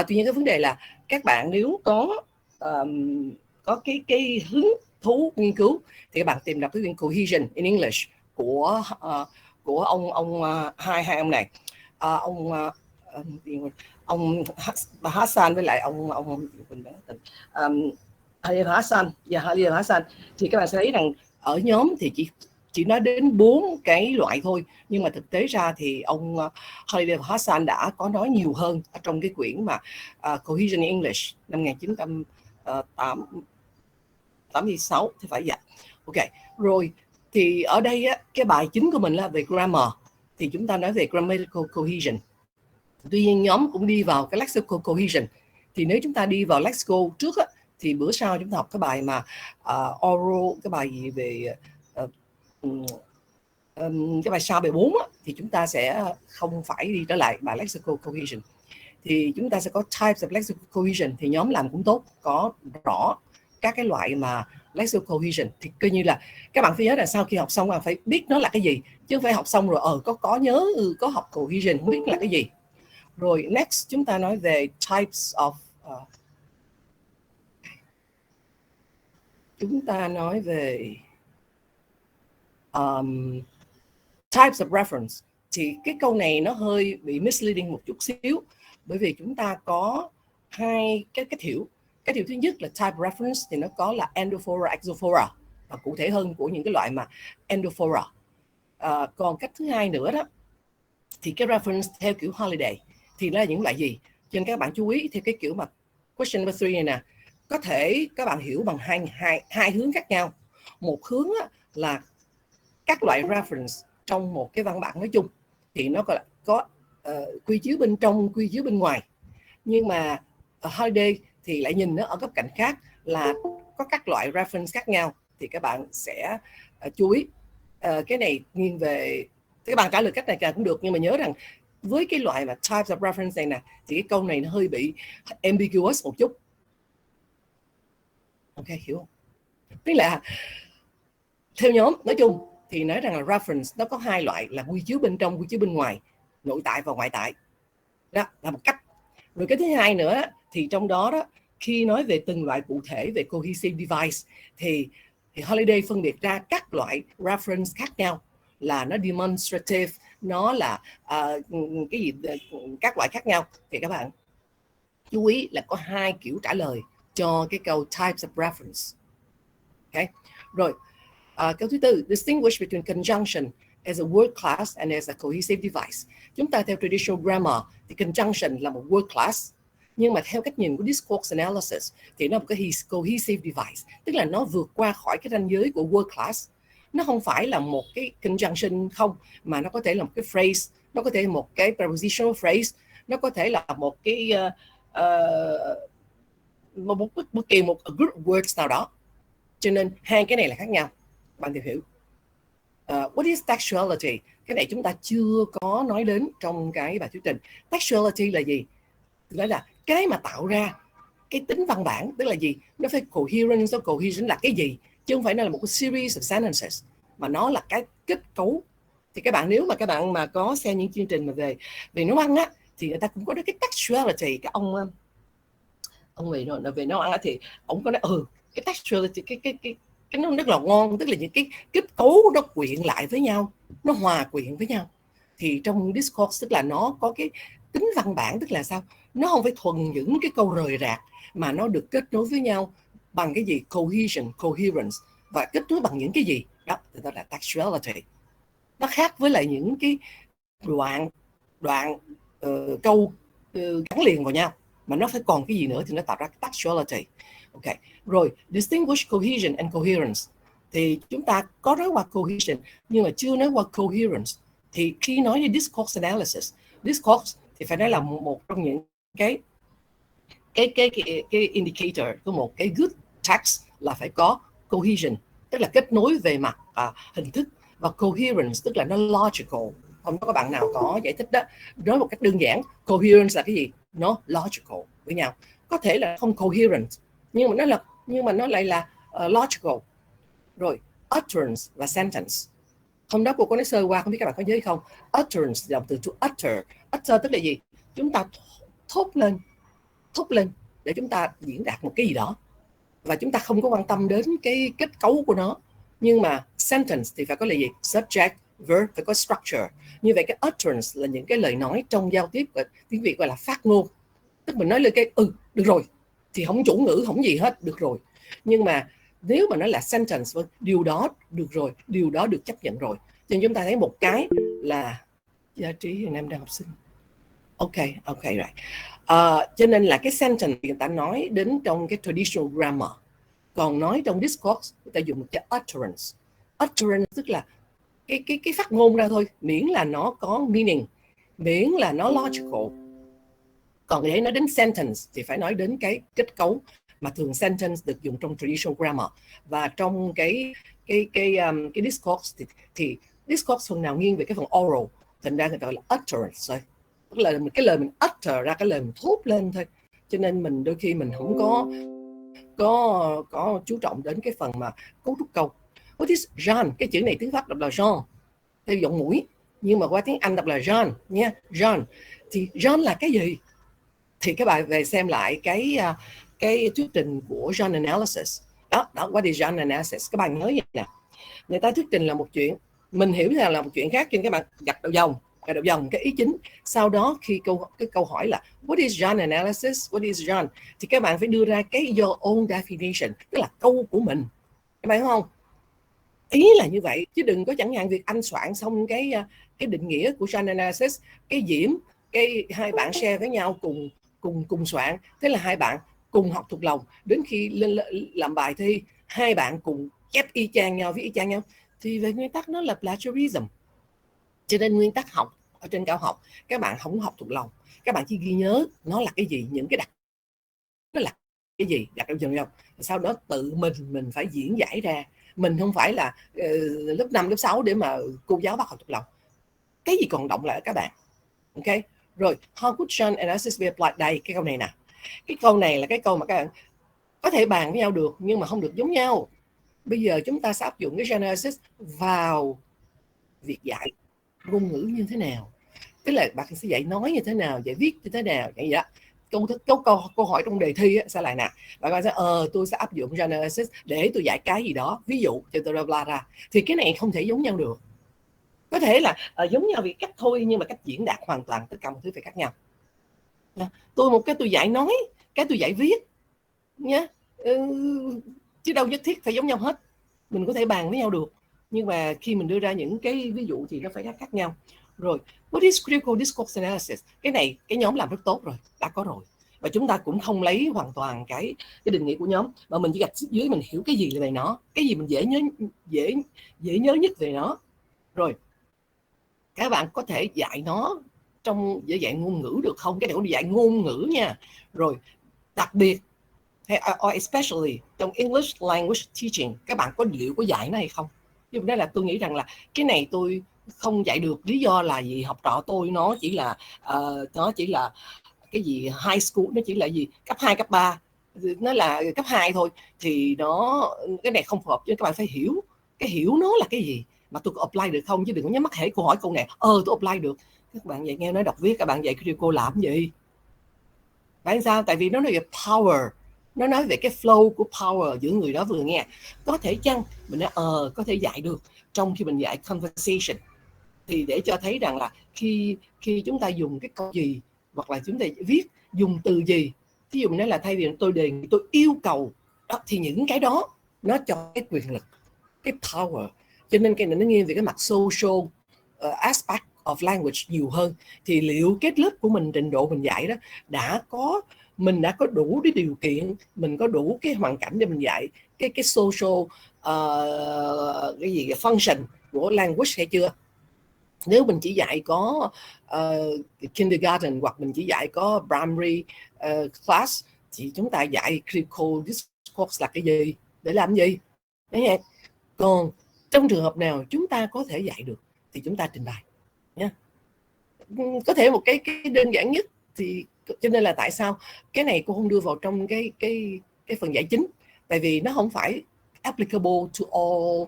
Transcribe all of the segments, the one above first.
Tuy nhiên cái vấn đề là các bạn nếu có cái hứng thú nghiên cứu thì các bạn tìm đọc cái quyển Cohesion in English của hai ông này, ông Hassan với lại ông Halil Hassan và Halil Hassan, thì các bạn sẽ thấy rằng ở nhóm thì chỉ nói đến 4 cái loại thôi, nhưng mà thực tế ra thì ông Halil Hassan đã có nói nhiều hơn ở trong cái quyển mà Cohesion in English năm 1986 thì phải vậy. Ok, rồi thì ở đây á, cái bài chính của mình là về grammar, thì chúng ta nói về grammatical cohesion. Tuy nhiên nhóm cũng đi vào cái lexical cohesion. Thì nếu chúng ta đi vào lexical trước á, thì bữa sau chúng ta học cái bài mà oral, cái bài gì về cái bài sau bài 4 á, thì chúng ta sẽ không phải đi trở lại bài lexical cohesion. Thì chúng ta sẽ có types of lexical cohesion, thì nhóm làm cũng tốt, có rõ các cái loại mà lexical cohesion. Thì coi như là các bạn phải nhớ là sau khi học xong bạn phải biết nó là cái gì, chứ không phải học xong rồi có nhớ có học cohesion không biết là cái gì. Rồi next chúng ta nói về types of chúng ta nói về types of reference. Thì cái câu này nó hơi bị misleading một chút xíu, bởi vì chúng ta có hai cái thiểu. Cái thiểu thứ nhất là type reference, thì nó có là endophora, exophora, và cụ thể hơn của những cái loại mà endophora. Còn cách thứ hai nữa đó thì cái reference theo kiểu holiday thì nó là những loại gì. Cho nên các bạn chú ý theo cái kiểu mà question number 3 này nè, có thể các bạn hiểu bằng hai hướng khác nhau. Một hướng là các loại reference trong một cái văn bản nói chung thì nó có quy chiếu bên trong, quy chiếu bên ngoài. Nhưng mà holiday thì lại nhìn nó ở góc cạnh khác là có các loại reference khác nhau, thì các bạn sẽ chú ý. Cái này nghiêng về, các bạn trả lời cách này càng cũng được, nhưng mà nhớ rằng với cái loại mà types of reference này nè, thì cái câu này nó hơi bị ambiguous một chút. Ok, hiểu không? Tức là theo nhóm nói chung thì nói rằng là reference nó có hai loại là quy chiếu bên trong, quy chiếu bên ngoài, nội tại và ngoại tại. Đó là một cách. Rồi cái thứ hai nữa thì trong đó khi nói về từng loại cụ thể về cohesive device thì Holiday phân biệt ra các loại reference khác nhau, là nó demonstrative, nó là cái gì, các loại khác nhau. Thì các bạn chú ý là có hai kiểu trả lời cho cái câu types of reference. Okay. Rồi câu thứ tư, distinguish between conjunction as a word class and as a cohesive device. Chúng ta theo traditional grammar thì conjunction là một word class, nhưng mà theo cách nhìn của discourse analysis thì nó là một cái cohesive device, tức là nó vượt qua khỏi cái ranh giới của word class. Nó không phải là một cái conjunction không, mà nó có thể là một cái phrase, nó có thể là một cái prepositional phrase, nó có thể là một cái bất kỳ một group of words nào đó. Cho nên hai cái này là khác nhau, bạn tìm hiểu. What is textuality? Cái này chúng ta chưa có nói đến trong cái bài thuyết trình. Textuality là gì? Tức là cái mà tạo ra cái tính văn bản, tức là gì? Nó phải coherence, cohesion là cái gì? Chứ không phải nó là một cái series of sentences, mà nó là cái kết cấu. Thì các bạn nếu mà các bạn mà có xem những chương trình mà về nấu ăn á, thì người ta cũng có cái textuality. Cái ông về nấu ăn á, thì ông có nói cái textuality, cái nó rất là ngon, tức là những cái kết cấu nó quyện lại với nhau, nó hòa quyện với nhau. Thì trong discourse tức là nó có cái tính văn bản, tức là sao? Nó không phải thuần những cái câu rời rạc, mà nó được kết nối với nhau bằng cái gì? Cohesion, coherence. Và kết nối bằng những cái gì? Đó, thì đó là textuality. Nó khác với lại những cái đoạn câu gắn liền vào nhau, mà nó phải còn cái gì nữa thì nó tạo ra textuality. Ok, rồi distinguish cohesion and coherence. Thì chúng ta có nói qua cohesion nhưng mà chưa nói qua coherence. Thì khi nói đến discourse analysis, discourse thì phải nói là một trong những cái indicator của một cái good text là phải có cohesion, tức là kết nối về mặt hình thức, và coherence tức là nó logical. Không có bạn nào có giải thích đó. Nói một cách đơn giản, coherence là cái gì? Nó logical với nhau. Có thể là không coherent, nhưng mà nó lại là logical. Rồi utterance và sentence. Hôm đó cô có nói sơ qua, không biết các bạn có nhớ hay không? Utterance là từ to utter. Utter tức là gì? Chúng ta thốt lên, thốt lên để chúng ta diễn đạt một cái gì đó, và chúng ta không có quan tâm đến cái kết cấu của nó. Nhưng mà sentence thì phải có là gì? Subject, verb, phải có structure. Như vậy cái utterance là những cái lời nói trong giao tiếp, tiếng Việt gọi là phát ngôn. Tức mình nói lên cái được rồi thì không chủ ngữ, không gì hết, được rồi. Nhưng mà nếu mà nói là sentence, điều đó được rồi, điều đó được chấp nhận rồi. Cho nên chúng ta thấy một cái là Gia Trí hiện em đang học sinh. Ok, right. Cho nên là cái sentence người ta nói đến trong cái traditional grammar. Còn nói trong discourse, người ta dùng một cái utterance. Utterance tức là cái phát ngôn ra thôi, miễn là nó có meaning, miễn là nó logical. Còn để nói đến sentence thì phải nói đến cái kết cấu, mà thường sentence được dùng trong traditional grammar. Và trong cái discourse thì discourse phần nào nghiêng về cái phần oral, thành ra người ta gọi là utterance thôi. Tức là cái lời mình utter ra, cái lời mình thốt lên thôi. Cho nên mình đôi khi mình không có chú trọng đến cái phần mà cấu trúc câu. What is Jean? Cái chữ này tiếng Pháp đọc là Jean theo giọng mũi, nhưng mà qua tiếng Anh đọc là Jean nha. Jean thì Jean là cái gì? Thì các bạn về xem lại cái thuyết trình của Jean analysis. Đó, what is Jean analysis? Các bạn nhớ vậy nè. Người ta thuyết trình là một chuyện, mình hiểu là một chuyện khác, cho nên các bạn gạch đầu dòng cái ý chính. Sau đó khi cái câu hỏi là what is Jean analysis? What is Jean? Thì các bạn phải đưa ra cái your own definition, tức là câu của mình. Các bạn hiểu không? Ý là như vậy, chứ đừng có chẳng hạn việc anh soạn xong cái định nghĩa của Jean analysis, cái Diễm, cái hai bạn share với nhau cùng soạn, thế là hai bạn cùng học thuộc lòng, đến khi lên làm bài thi hai bạn cùng chép y chang nhau, viết y chang nhau, thì về nguyên tắc nó là plagiarism. Cho nên nguyên tắc học ở trên cao học, các bạn không học thuộc lòng, các bạn chỉ ghi nhớ nó là cái gì, những cái đặc nó là cái gì, đặt trong dần dần, sau đó tự mình phải diễn giải ra. Mình không phải là lớp 5, lớp 6 để mà cô giáo bắt học thuộc lòng. Cái gì còn động lại các bạn. Ok, rồi how could Jean analysis be applied? Đây, cái câu này nè. Cái câu này là cái câu mà các bạn có thể bàn với nhau được, nhưng mà không được giống nhau. Bây giờ chúng ta sẽ áp dụng cái Jean analysis vào việc dạy ngôn ngữ như thế nào. Tức là bạn sẽ dạy nói như thế nào, dạy viết như thế nào, vậy đó. Câu hỏi trong đề thi sẽ lại nè, bạn sẽ tôi sẽ áp dụng Jean analysis để tôi dạy cái gì đó, ví dụ cho tôi ra, thì cái này không thể giống nhau được. Có thể là giống nhau vì cách thôi, nhưng mà cách diễn đạt hoàn toàn tất cả mọi thứ phải khác nhau. Tôi một cái tôi dạy nói, cái tôi dạy viết nhé, chứ đâu nhất thiết phải giống nhau hết. Mình có thể bàn với nhau được, nhưng mà khi mình đưa ra những cái ví dụ thì nó phải khác nhau. Rồi, what is critical discourse analysis? Cái này cái nhóm làm rất tốt rồi, đã có rồi. Và chúng ta cũng không lấy hoàn toàn cái định nghĩa của nhóm, mà mình chỉ gạch dưới mình hiểu cái gì về nó, cái gì mình dễ nhớ nhất về nó. Rồi, các bạn có thể dạy nó trong dạy ngôn ngữ được không? Cái này cũng dạy ngôn ngữ nha. Rồi, đặc biệt or especially trong English language teaching, các bạn liệu có dạy nó hay không? Nhưng đó là tôi nghĩ rằng là cái này tôi không dạy được, lý do là gì? Học trò tôi nó chỉ là cái gì high school, nó chỉ là gì cấp 2, cấp 3, nó là cấp 2 thôi, thì cái này không phù hợp. Chứ các bạn phải hiểu nó là cái gì mà tôi có apply được không, chứ đừng có nhắm mắt hễ câu hỏi câu này tôi apply được. Các bạn dạy nghe nói đọc viết, các bạn dạy critical làm gì? Tại sao? Tại vì nó nói về power, nó nói về cái flow của power giữa người đó vừa nghe. Có thể chăng mình nói có thể dạy được trong khi mình dạy conversation, thì để cho thấy rằng là khi chúng ta dùng cái câu gì, hoặc là chúng ta viết dùng từ gì, ví dụ mình nói là thay vì tôi đề nghị, tôi yêu cầu đó, thì những cái đó nó cho cái quyền lực, cái power. Cho nên cái này nó nghiêng về cái mặt social aspect of language nhiều hơn. Thì liệu cái lớp của mình, trình độ mình dạy đó mình đã có đủ cái điều kiện, mình có đủ cái hoàn cảnh để mình dạy cái social cái gì function của language hay chưa? Nếu mình chỉ dạy có kindergarten, hoặc mình chỉ dạy có primary class, thì chúng ta dạy critical discourse là cái gì, để làm gì? Đấy. Còn trong trường hợp nào chúng ta có thể dạy được thì chúng ta trình bày nha. Có thể một cái đơn giản nhất, thì cho nên là tại sao cái này cô không đưa vào trong cái phần dạy chính, tại vì nó không phải applicable to all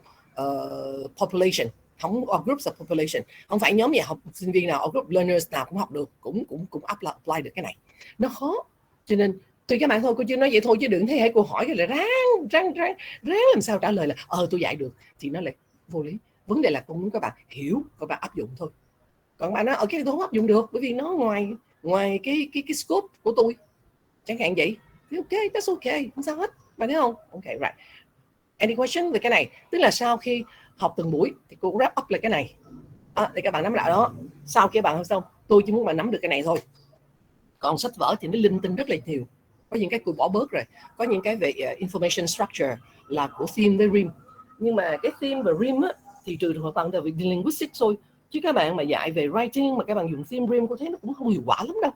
population, không all groups of population, không phải nhóm nhà học sinh viên nào, all group learners nào cũng học được, cũng apply được cái này, nó khó. Cho nên tùy các bạn thôi, cô chưa nói vậy thôi, chứ đừng thấy hai cô hỏi cái là ráng làm sao trả lời là tôi dạy được, thì nó lại vô lý. Vấn đề là cô muốn các bạn hiểu, các bạn áp dụng thôi. Còn bạn nói ở cái tôi không áp dụng được bởi vì nó ngoài cái scope của tôi chẳng hạn vậy, thì ok, that's okay, không sao hết, bạn thấy không? Ok, right. Any question về cái này? Tức là sau khi học từng buổi thì cô wrap up lại cái này để các bạn nắm lại đó. Sau khi bạn học xong, tôi chỉ muốn bạn nắm được cái này thôi. Còn sách vở thì nó linh tinh rất là nhiều, có những cái cô bỏ bớt rồi, có những cái về information structure là của theme với rim, nhưng mà cái theme và rim á, thì trừ trường hợp bạn về linguistics thôi, chứ các bạn mà dạy về writing mà các bạn dùng theme rim, cô thấy nó cũng không hiệu quả lắm đâu,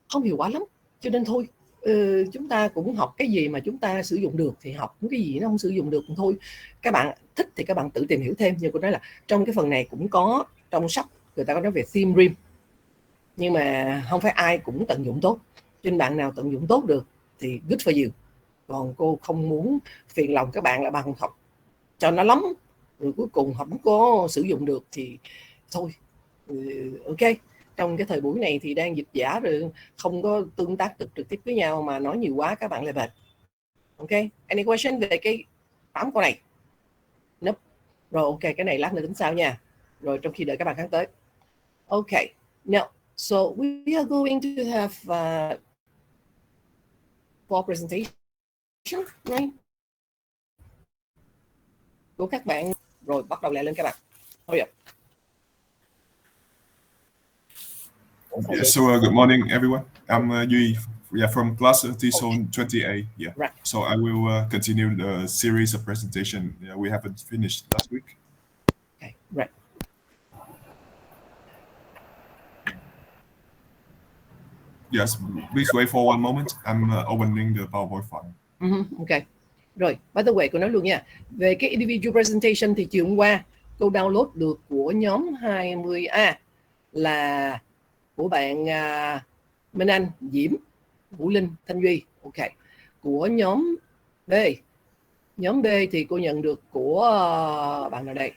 không hiệu quả lắm. Cho nên thôi, chúng ta cũng học cái gì mà chúng ta sử dụng được thì học, cái gì nó không sử dụng được thì thôi. Các bạn thích thì các bạn tự tìm hiểu thêm. Như cô nói là trong cái phần này cũng có, trong sách người ta có nói về theme rim, nhưng mà không phải ai cũng tận dụng tốt. Trên bạn nào tận dụng tốt được thì good for you. Còn cô không muốn phiền lòng các bạn là bạn học cho nó lắm, rồi cuối cùng không có sử dụng được thì thôi. Ok, trong cái thời buổi này thì đang dịch giả rồi, không có tương tác trực tiếp với nhau, mà nói nhiều quá các bạn lại mệt. Ok, any question về cái 8 câu này? Nope. Rồi ok, cái này lát nữa tính sau nha. Rồi trong khi đợi các bạn khác tới. Ok, now so we are going to have 4 presentation, right? Của các bạn rồi, bắt đầu lại lên các bạn. Hurry up. Yeah, so good morning, everyone. I'm Duy, from class T-Zone 20A. Yeah. Right. So I will continue the series of presentation we haven't finished last week. Okay, right. Yes, please wait for one moment. I'm opening the PowerPoint file. Ok. Rồi, by the way, cô nói luôn nha. Về cái individual presentation thì chiều hôm qua cô download được của nhóm 20A là của bạn Minh Anh, Diễm, Vũ Linh, Thanh Duy. Ok. Của nhóm B thì cô nhận được của bạn nào đây?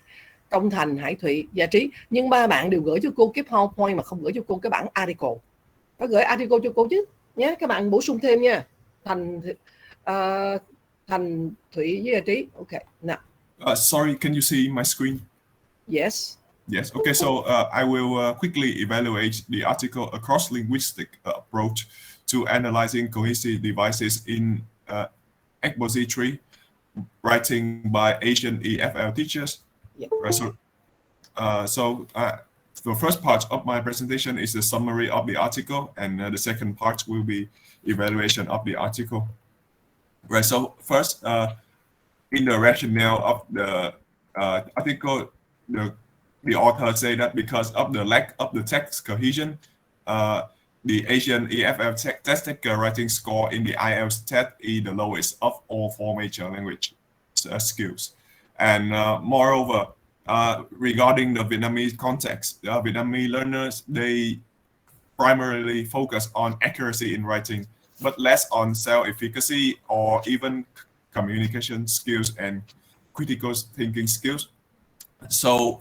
Công Thành, Hải Thụy, Gia Trí. Nhưng ba bạn đều gửi cho cô cái PowerPoint mà không gửi cho cô cái bản article. Có gửi article cho cô chứ nhé, các bạn bổ sung thêm nha. Thành Thủy với Gia Trí. Ok, nào. Sorry, can you see my screen? Yes. Yes. Okay. So I will quickly evaluate the article across linguistic approach to analyzing cohesive devices in expository writing by Asian EFL teachers. Yeah. So the first part of my presentation is a summary of the article, and the second part will be evaluation of the article. Right. So first, in the rationale of the article, the author say that because of the lack of the text cohesion, the Asian EFL test taker writing score in the IELTS test is the lowest of all 4 major language skills. And moreover, regarding the Vietnamese context, Vietnamese learners, they primarily focus on accuracy in writing, but less on self-efficacy or even communication skills and critical thinking skills. So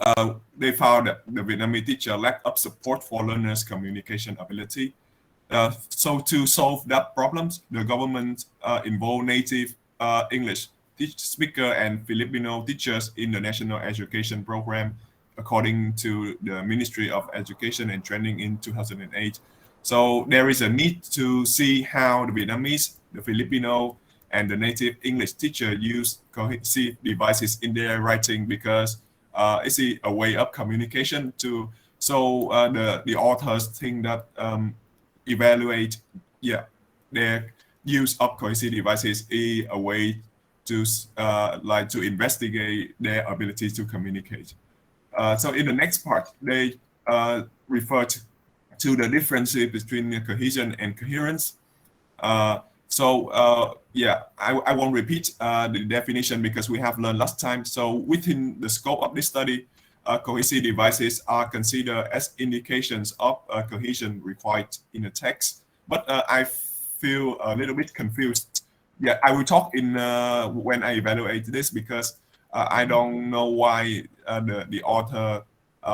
they found that the Vietnamese teacher lack of support for learners' communication ability. So to solve that problems, the government involved native English speaker and Filipino teachers in the national education program, according to the Ministry of Education and Training in 2008. So there is a need to see how the Vietnamese, the Filipino, and the native English teacher use cohesive devices in their writing, because it's a way of communication too. So the authors think that evaluate their use of cohesive devices is a way to to investigate their ability to communicate. So in the next part, they refer to the differences between cohesion and coherence. I won't repeat the definition because we have learned last time. So within the scope of this study, cohesive devices are considered as indications of cohesion required in a text. But I feel a little bit confused. Yeah, I will talk in when I evaluate this, because I don't know why the author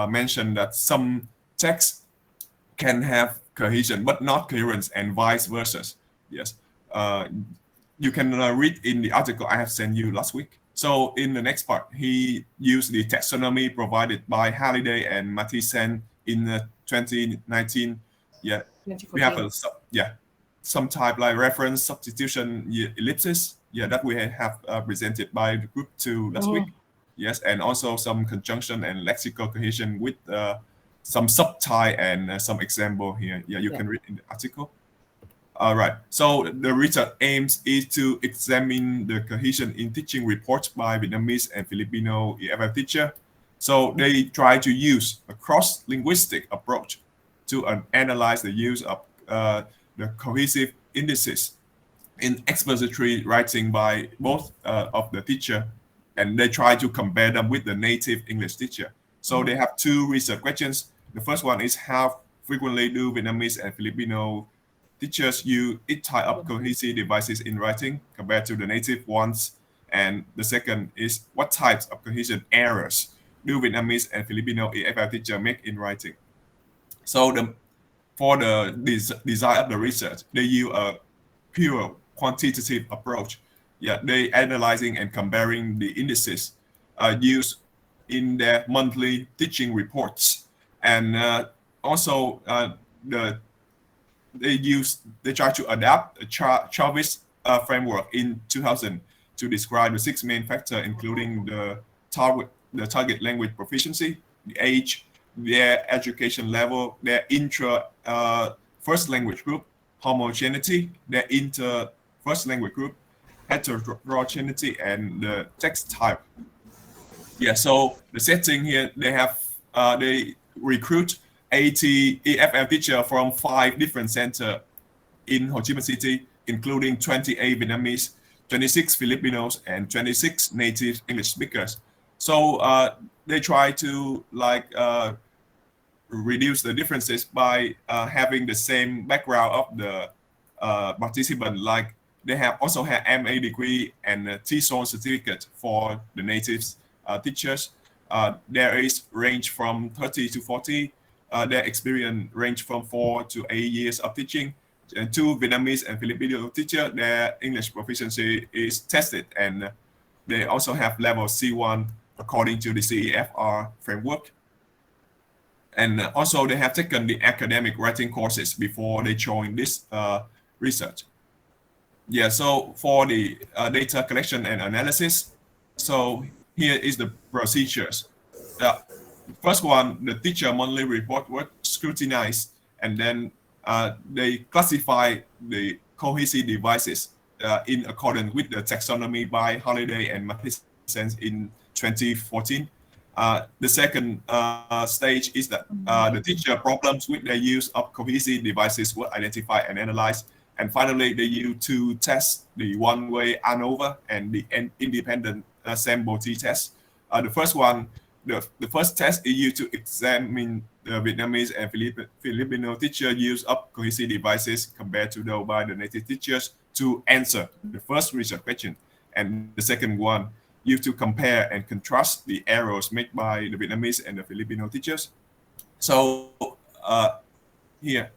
mentioned that some texts can have cohesion, but not coherence, and vice versa. Yes. You can read in the article I have sent you last week. So in the next part, he used the taxonomy provided by Halliday and Mathisen in 2019. Yeah, we have a some type like reference substitution ellipsis. Yeah, that we have presented by the group 2 last week. Yes, and also some conjunction and lexical cohesion with some subtype and some example here. Yeah, you can read in the article. All right. So the research aims is to examine the cohesion in teaching reports by Vietnamese and Filipino EFL teacher. So they try to use a cross-linguistic approach to analyze the use of the cohesive indices in expository writing by both of the teacher, and they try to compare them with the native English teacher. So they have two research questions. The first one is how frequently do Vietnamese and Filipino teachers use each type of cohesive devices in writing compared to the native ones. And the second is what types of cohesion errors do Vietnamese and Filipino EFL teacher make in writing. So for the design of the research, they use a pure quantitative approach. Yeah, they analyzing and comparing the indices used in their monthly teaching reports, and also they try to adapt a Chavez framework in 2000 to describe the 6 main factors, including the target language proficiency, the age, their education level, their first language group, homogeneity, their first language group, heterogeneity, and the text type. Yeah, so the setting here, they recruit 80 EFL teacher from 5 different centers in Ho Chi Minh City, including 28 Vietnamese, 26 Filipinos, and 26 native English speakers. So they try to reduce the differences by having the same background of the participant. Like they also have MA degree and a TESOL certificate for the natives teachers. There is range from 30 to 40. Their experience range from 4 to 8 years of teaching. And 2 Vietnamese and Filipino teacher, their English proficiency is tested, and they also have level C1 according to the CEFR framework. And also they have taken the academic writing courses before they join this research. Yeah, so for the data collection and analysis, so here is the procedures. First one, the teacher monthly report was scrutinized, and then they classify the cohesive devices in accordance with the taxonomy by Halliday and Mathisen in 2014. The second stage is that the teacher problems with the use of cohesive devices were identified and analyzed. And finally, they use 2 tests, the one-way ANOVA and the independent sample t-test. The first one, the first test is used to examine the Vietnamese and Filipino teacher use of cohesive devices compared to those by the native teachers to answer the first research question. And the second one, used to compare and contrast the errors made by the Vietnamese and the Filipino teachers. So here,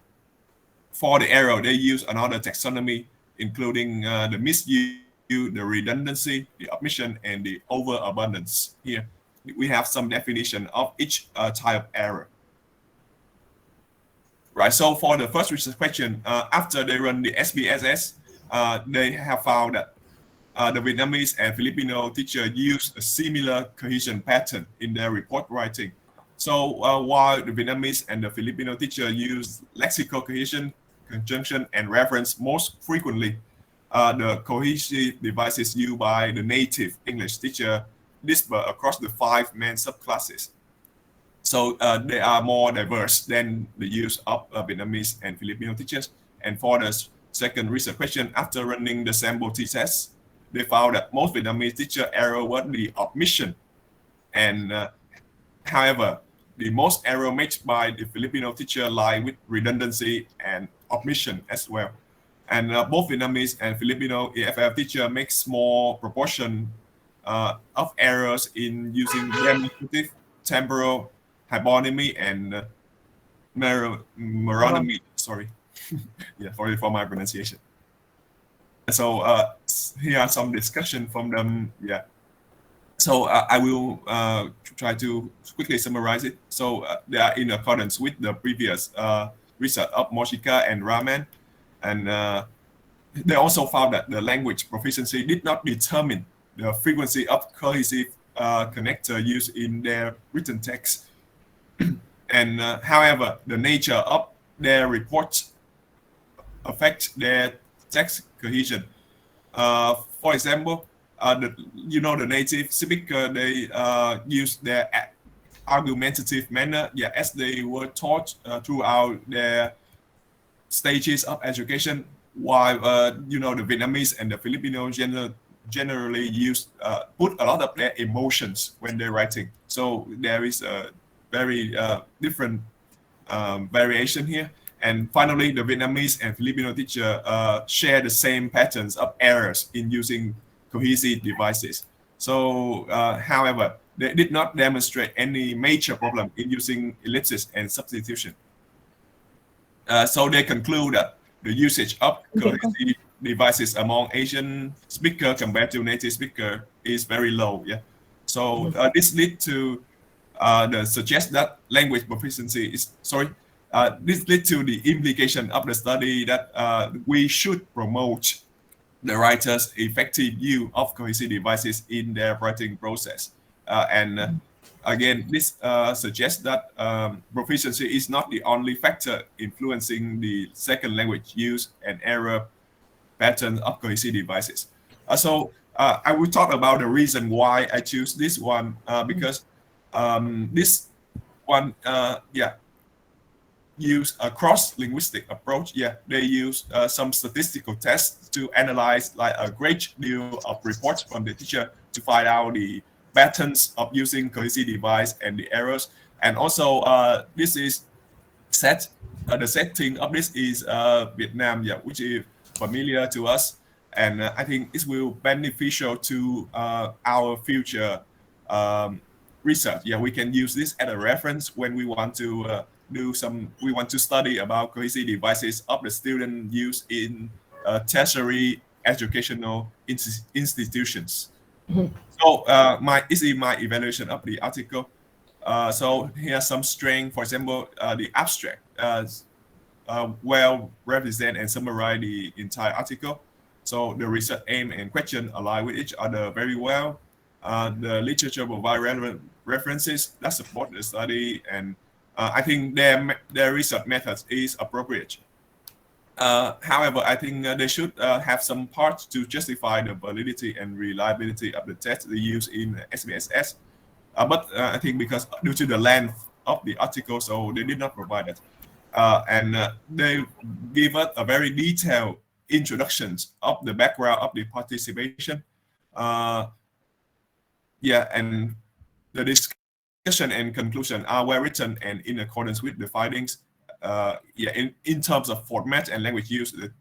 for the error, they use another taxonomy, including the misuse, the redundancy, the omission, and the overabundance. Here, we have some definition of each type of error. Right, so for the first research question, after they run the SPSS, they have found that the Vietnamese and Filipino teacher use a similar cohesion pattern in their report writing. So while the Vietnamese and the Filipino teacher use lexical cohesion, conjunction, and reference most frequently, the cohesive devices used by the native English teacher disperse across the 5 main subclasses. So they are more diverse than the use of Vietnamese and Filipino teachers. And for the second research question, after running the sample t-test, they found that most Vietnamese teacher error was the omission. And however, the most error made by the Filipino teacher lie with redundancy and omission as well. And both Vietnamese and Filipino EFL teacher make small proportion of errors in using demonstrative, temporal, hyponymy, and meronymy. sorry, yeah, sorry for my pronunciation. So here are some discussion from them. Yeah. So I will try to quickly summarize it. So they are in accordance with the previous research of Moshika and Raman, and they also found that the language proficiency did not determine the frequency of cohesive connector used in their written text. And however, the nature of their reports affect their text cohesion. For example, the native speaker, they use their argumentative manner, yeah, as they were taught throughout their stages of education, while the Vietnamese and the Filipino generally use put a lot of their emotions when they're writing. So there is a very different variation here. And finally, the Vietnamese and Filipino teacher share the same patterns of errors in using cohesive devices. So, however, they did not demonstrate any major problem in using ellipsis and substitution. So they conclude that the usage of cohesive devices among Asian speaker compared to native speaker is very low. Yeah. So this leads to the suggest that language proficiency is this leads to the implication of the study that we should promote the writer's effective use of cohesive devices in their writing process. And again, this suggests that proficiency is not the only factor influencing the second language use and error pattern of cohesive devices. So I will talk about the reason why I choose this one because this one, use a cross-linguistic approach. Yeah, they use some statistical tests to analyze like a great deal of reports from the teacher to find out the patterns of using cohesive device and the errors. And also, this is the setting of this is Vietnam, yeah, which is familiar to us. And I think it will beneficial to our future research. Yeah, we can use this as a reference when we want to we want to study about cohesive devices of the student use in tertiary educational institutions. So this is my evaluation of the article. So here's some strength. For example, the abstract well represent and summarize the entire article. So the research aim and question align with each other very well. The literature provide relevant references that support the study, and I think their research methods is appropriate. However, I think they should have some parts to justify the validity and reliability of the test they use in SPSS. But I think because due to the length of the article, so they did not provide it. And they give us a very detailed introductions of the background of the participation. And the discussion and conclusion are well written and in accordance with the findings. In terms of format and language use, the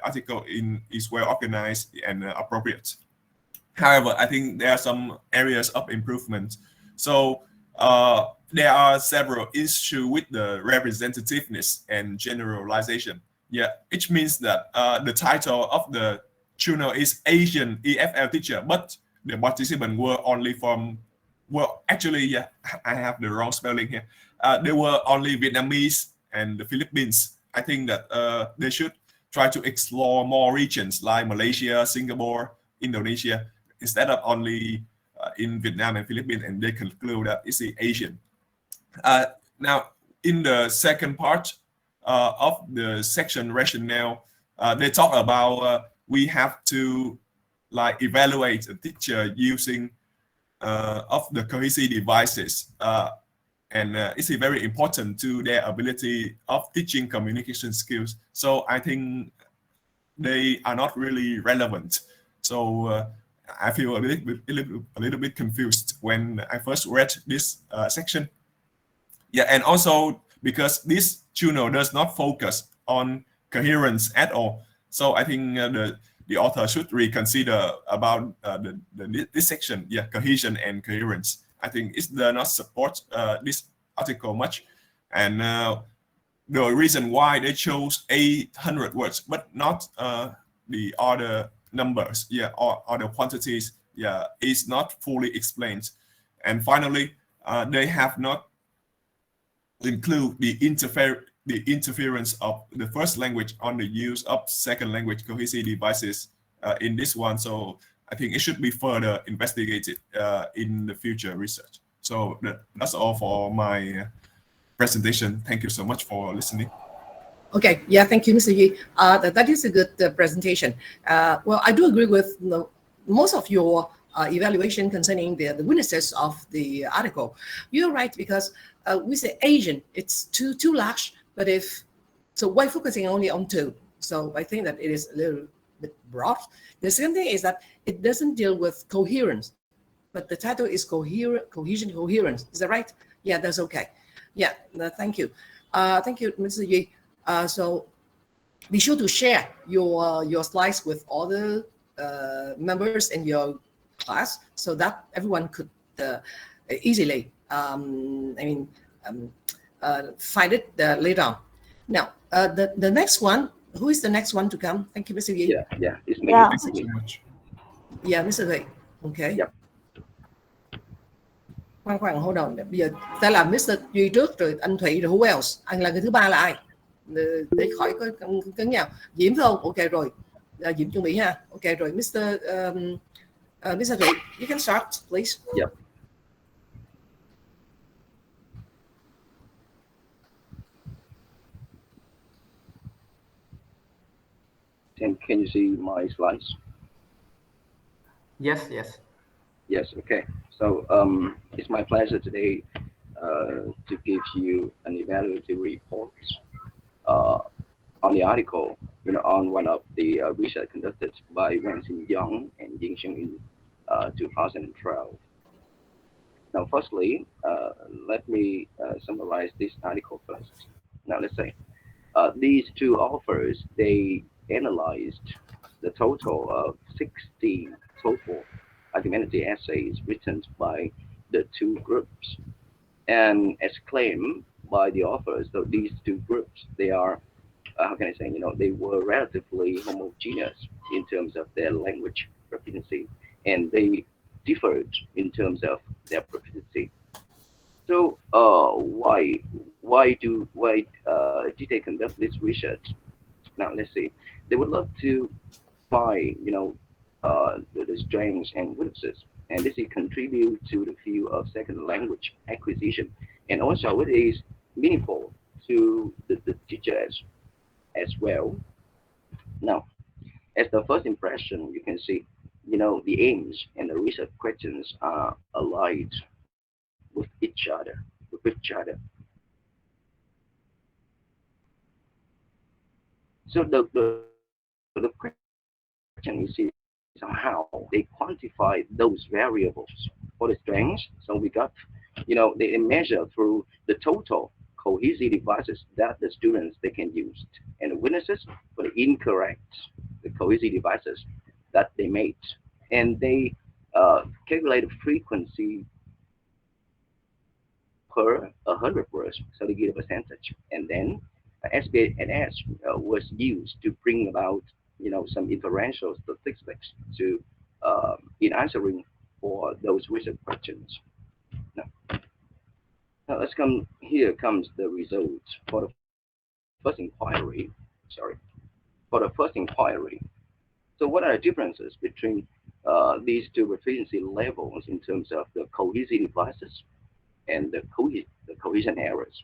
article is well organized and appropriate. However, I think there are some areas of improvement. So there are several issues with the representativeness and generalization. Yeah, which means that the title of the journal is Asian EFL teacher, but the participants were only I have the wrong spelling here. They were only Vietnamese and the Philippines. I think that they should try to explore more regions like Malaysia, Singapore, Indonesia, instead of only in Vietnam and Philippines, and they conclude that it's the Asian. Now, in the second part of the section rationale, they talk about we have to evaluate a teacher using of the cohesive devices, and it's very important to their ability of teaching communication skills. So I think they are not really relevant. So I feel a little bit confused when I first read this section. Yeah, and also because this journal does not focus on coherence at all. So I think the author should reconsider about this section, cohesion and coherence. I think it does not support this article much, and the reason why they chose 800 words, but not the other numbers, or other quantities, is not fully explained. And finally, they have not include the interference of the first language on the use of second language cohesive devices in this one. So I think it should be further investigated in the future research. So that's all for my presentation. Thank you so much for listening. Okay, yeah, thank you, Mr. Yi. That is a good presentation. Well, I do agree with most of your evaluation concerning the witnesses of the article. You're right, because we say Asian, it's too large, but why focusing only on two? So I think that it is a little bit broad. The second thing is that it doesn't deal with coherence, but the title is cohesion, coherence. Is that right? Yeah, that's okay. Yeah, thank you. Thank you, Mr. Yi. So be sure to share your slides with all the members in your class, so that everyone could easily find it later on. Now, the next one, who is the next one to come? Thank you, Mr. Yi. Yeah, it's me. Yeah. Thank you so much. Yeah, Mr. Huệ. Okay. Yep. Khoan, hold on. Bây giờ ta làm Mr. Duy trước, rồi anh Thụy, rồi who else? Anh là người thứ ba là ai? Để khỏi có cứng nhau. Diễm phải không? Ok rồi. Diễm chuẩn bị ha. Ok rồi. Mr. Thụy, you can start, please. Yep. Can you see my slides? Yes. Yes, okay. So it's my pleasure today to give you an evaluative report on the article, on one of the research conducted by Wenxin Yang and Yingxing in 2012. Now, firstly, let me summarize this article first. Now, let's say these two authors, they analyzed the total of 60 total argumentative essays written by the two groups. And as claimed by the authors, so these two groups, they are, how can I say, they were relatively homogeneous in terms of their language proficiency, and they differed in terms of their proficiency. So why did they conduct this research? Now let's see. They would love to find the strengths and weaknesses, and this contribute to the field of second language acquisition, and also it is meaningful to the teachers as well. Now, as the first impression, you can see, the aims and the research questions are aligned with each other, So the question is how they quantify those variables for the strengths. So we got, they measure through the total cohesive devices that the students they can use, and the weaknesses for the incorrect the cohesive devices that they made, and they calculate the frequency per 100 words, so they give a percentage, and then SPSS was used to bring about some inferential statistics to in answering for those research questions. Now let's come. Here comes the results for the first inquiry. So what are the differences between these two proficiency levels in terms of the cohesive devices and the cohesion errors?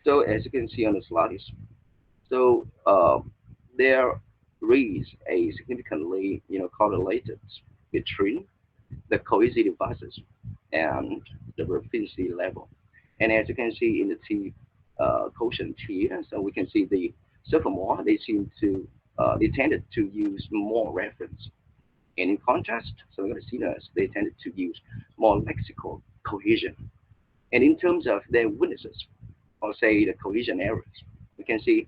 So as you can see on the slides, so there is a significantly correlated between the cohesive devices and the proficiency level. And as you can see in the T quotient here, so we can see the sophomore, they tended to use more reference. And in contrast, so the seniors, they tended to use more lexical cohesion. And in terms of their weaknesses, or say the cohesion errors, we can see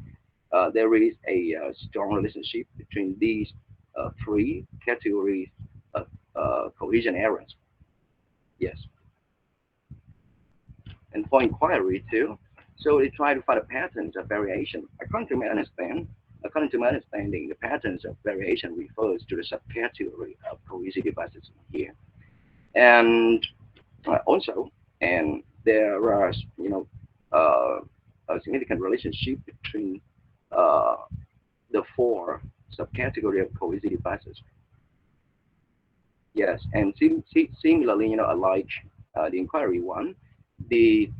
there is a strong relationship between these three categories of cohesion errors. Yes. And for inquiry too, So they try to find the patterns of variation. According to my understanding, the patterns of variation refers to the subcategory of cohesive devices here. And also, and there are, a significant relationship between the four subcategory of cohesive devices. Yes, and similarly, unlike the inquiry one, the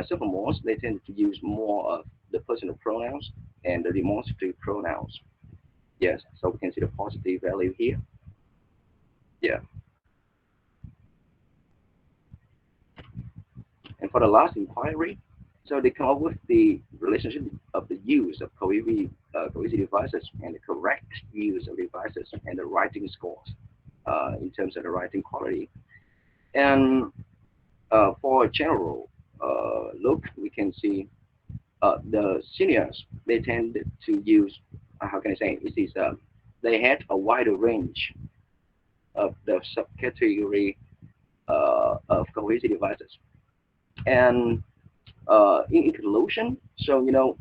sophomores, they tend to use more of the personal pronouns and the demonstrative pronouns. Yes, so we can see the positive value here. Yeah. And for the last inquiry, so they come up with the relationship of the use of cohesive devices and the correct use of devices and the writing scores in terms of the writing quality. And for a general look, we can see the seniors, they tend to use, how can I say, they had a wider range of the subcategory of cohesive devices. And in conclusion, so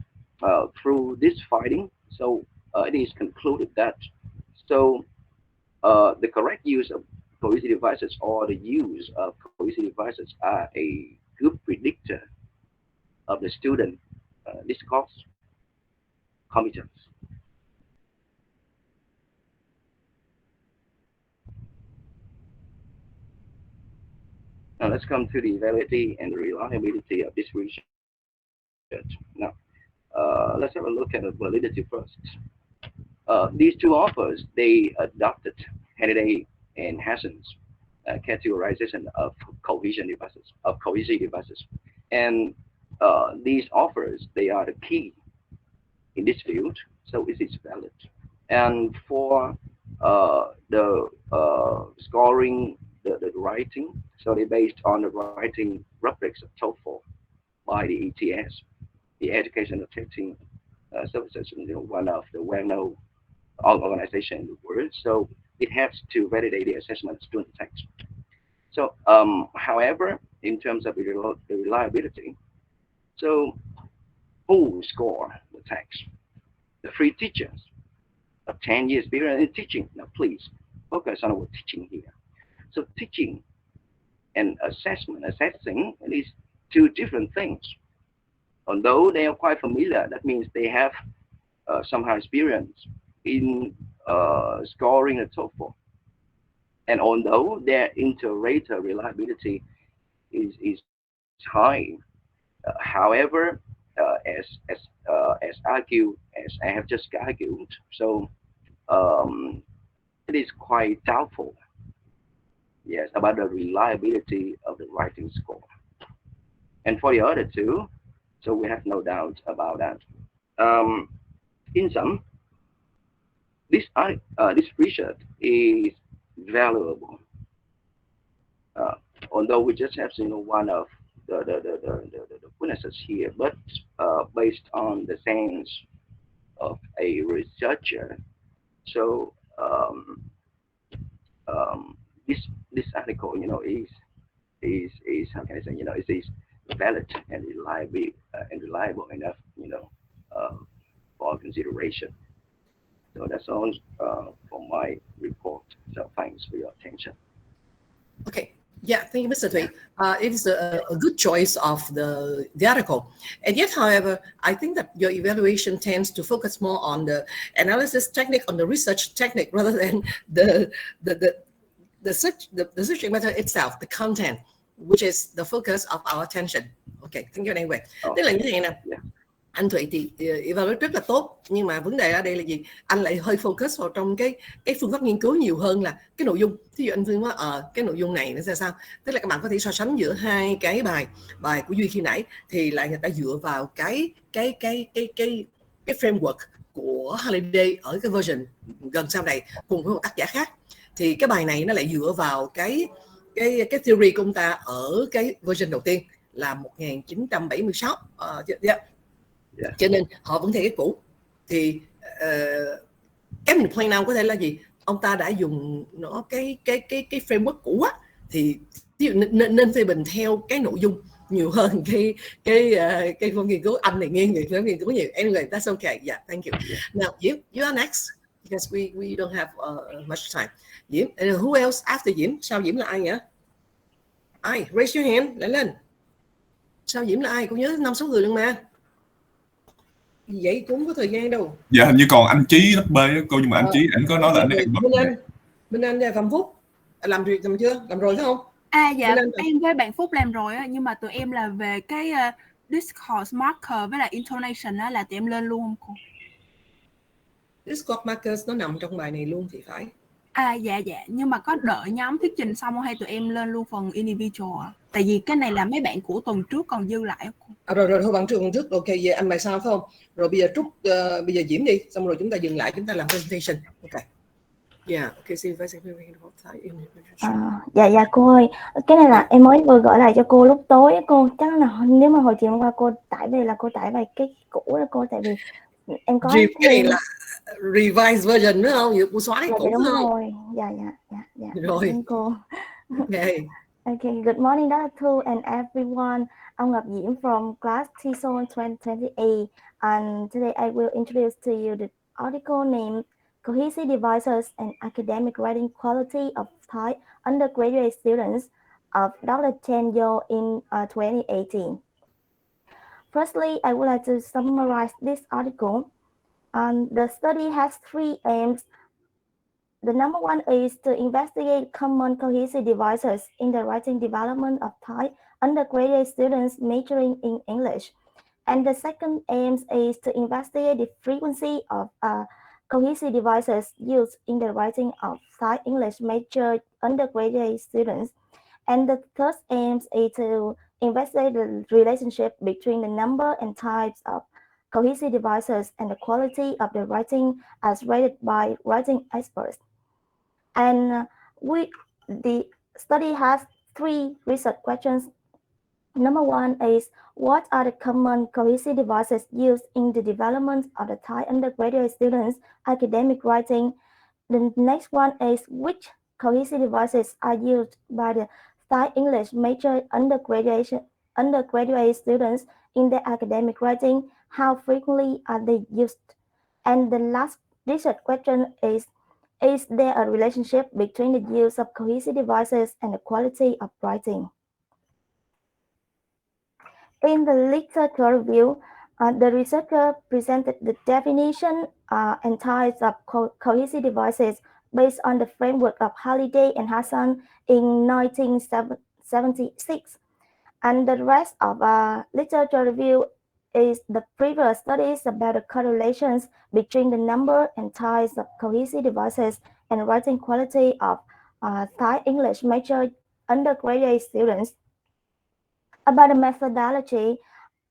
through this finding, so it is concluded that so the correct use of cohesive devices or the use of cohesive devices are a good predictor of the student discourse competence. Now let's come to the validity and the reliability of this research. Now, let's have a look at the validity first. These two authors, they adopted Halliday and Hassan's categorization of cohesive devices. And these authors, they are the key in this field, so it is valid. And for the scoring, the writing, so they based on the writing rubrics of TOEFL by the ETS, the Educational Testing Services, one of the well-known organization in the world. So it has to validate the assessment student text. So, however, in terms of the reliability, so who score the text? The three teachers of 10 years experience in teaching. Now, please focus on our teaching here. So, teaching and assessing is two different things. Although they are quite familiar, that means they have somehow experience in scoring a TOEFL. And although their inter-rater reliability is high, however, as I have just argued, so it is quite doubtful, yes, about the reliability of the writing score. And for the other two, so we have no doubt about that. In sum, this research is valuable. Although we just have one of the witnesses here, but based on the sense of a researcher, so this article, is how can I say, it is valid and reliable enough, for consideration. So that's all for my report. So thanks for your attention. Okay. Yeah, thank you, Mr. Thuy. It is a good choice of the article. And yet, however, I think that your evaluation tends to focus more on the analysis technique, on the research technique, rather than the subject matter itself, the content, which is the focus of our attention. Okay, thank you anyway. Tức là như thế này nè. Anh Thụy thì evaluate rất là tốt, nhưng mà vấn đề ở đây là gì? Anh lại hơi focus vào trong cái phương pháp nghiên cứu nhiều hơn là cái nội dung. Thí dụ anh Phương nói cái nội dung này nó ra sao? Tức là các bạn có thể so sánh giữa hai cái bài của Duy khi nãy, thì lại người ta dựa vào cái framework của Halliday ở cái version gần sau này cùng với một tác giả khác. Thì cái bài này nó lại dựa vào cái theory của ông ta ở cái version đầu tiên là 1976. Cho nên họ vẫn theo cái cũ. Thì cái mình point out có thể là gì? Ông ta đã dùng nó cái framework cũ á, thì nên phê bình theo cái nội dung nhiều hơn cái phần nghiên cứu. Anh thì nghiêng về nghiên cứu nhiều. Anyway, that's okay. Yeah, thank you. Now you are next because we don't have much time. Diễm, who else after Diễm? Sau Diễm là ai nhỉ? Ai? Raise your hand, lên. Sau Diễm là ai? Cô nhớ 5-6 người luôn mà. Vậy cũng không có thời gian đâu. Dạ hình như còn anh Chí lớp B đó cô, nhưng mà anh Chí ảnh có nói là anh em Bên Anh là Phạm Phúc làm chưa? Làm rồi phải không? Dạ em với bạn Phúc làm rồi á, nhưng mà tụi em là về cái Discourse marker với lại intonation á, là tụi em lên luôn không cô? Discourse markers nó nằm trong bài này luôn thì phải. Dạ, nhưng mà có đợi nhóm thuyết trình xong hay tụi em lên luôn phần individual ạ? Tại vì cái này là mấy bạn của tuần trước còn dư lại. Rồi thôi bạn tuần trước, ok, về anh bài sao phải không? Rồi bây giờ Trúc, bây giờ Diễm đi, xong rồi chúng ta dừng lại, chúng ta làm presentation. Ok. Yeah, okay, see if I Dạ cô ơi, cái này là em mới vừa gửi lại cho cô lúc tối cô, chắc là nếu mà hồi chiều hôm qua cô tải về là cô tải bài cái cũ đó cô, tại vì em có cái này là revised version nữa không? Cô xóa cái cũ đúng không? rồi. Dạ. Rồi. Cô. Okay. Okay, good morning Dr. Thu and everyone. I'm Ngọc Diễm from class TESOL 2028, and today I will introduce to you the article named Cohesive Devices and Academic Writing Quality of Thai Undergraduate Students of Dr. Chen Yo in 2018. Firstly, I would like to summarize this article. The study has 3 aims. The number one is to investigate common cohesive devices in the writing development of Thai undergraduate students majoring in English. And the second aim is to investigate the frequency of cohesive devices used in the writing of Thai English major undergraduate students. And the third aim is to investigate the relationship between the number and types of cohesive devices and the quality of the writing as rated by writing experts. And the study has 3 research questions. Number one is, what are the common cohesive devices used in the development of the Thai undergraduate students' academic writing? The next one is, which cohesive devices are used by the Thai English major undergraduate students in their academic writing? How frequently are they used? And the last research question is there a relationship between the use of cohesive devices and the quality of writing? In the literature review, the researcher presented the definition and types of cohesive devices based on the framework of Halliday and Hassan in 1976. And the rest of literature review is the previous studies about the correlations between the number and types of cohesive devices and writing quality of Thai English major undergraduate students. About the methodology,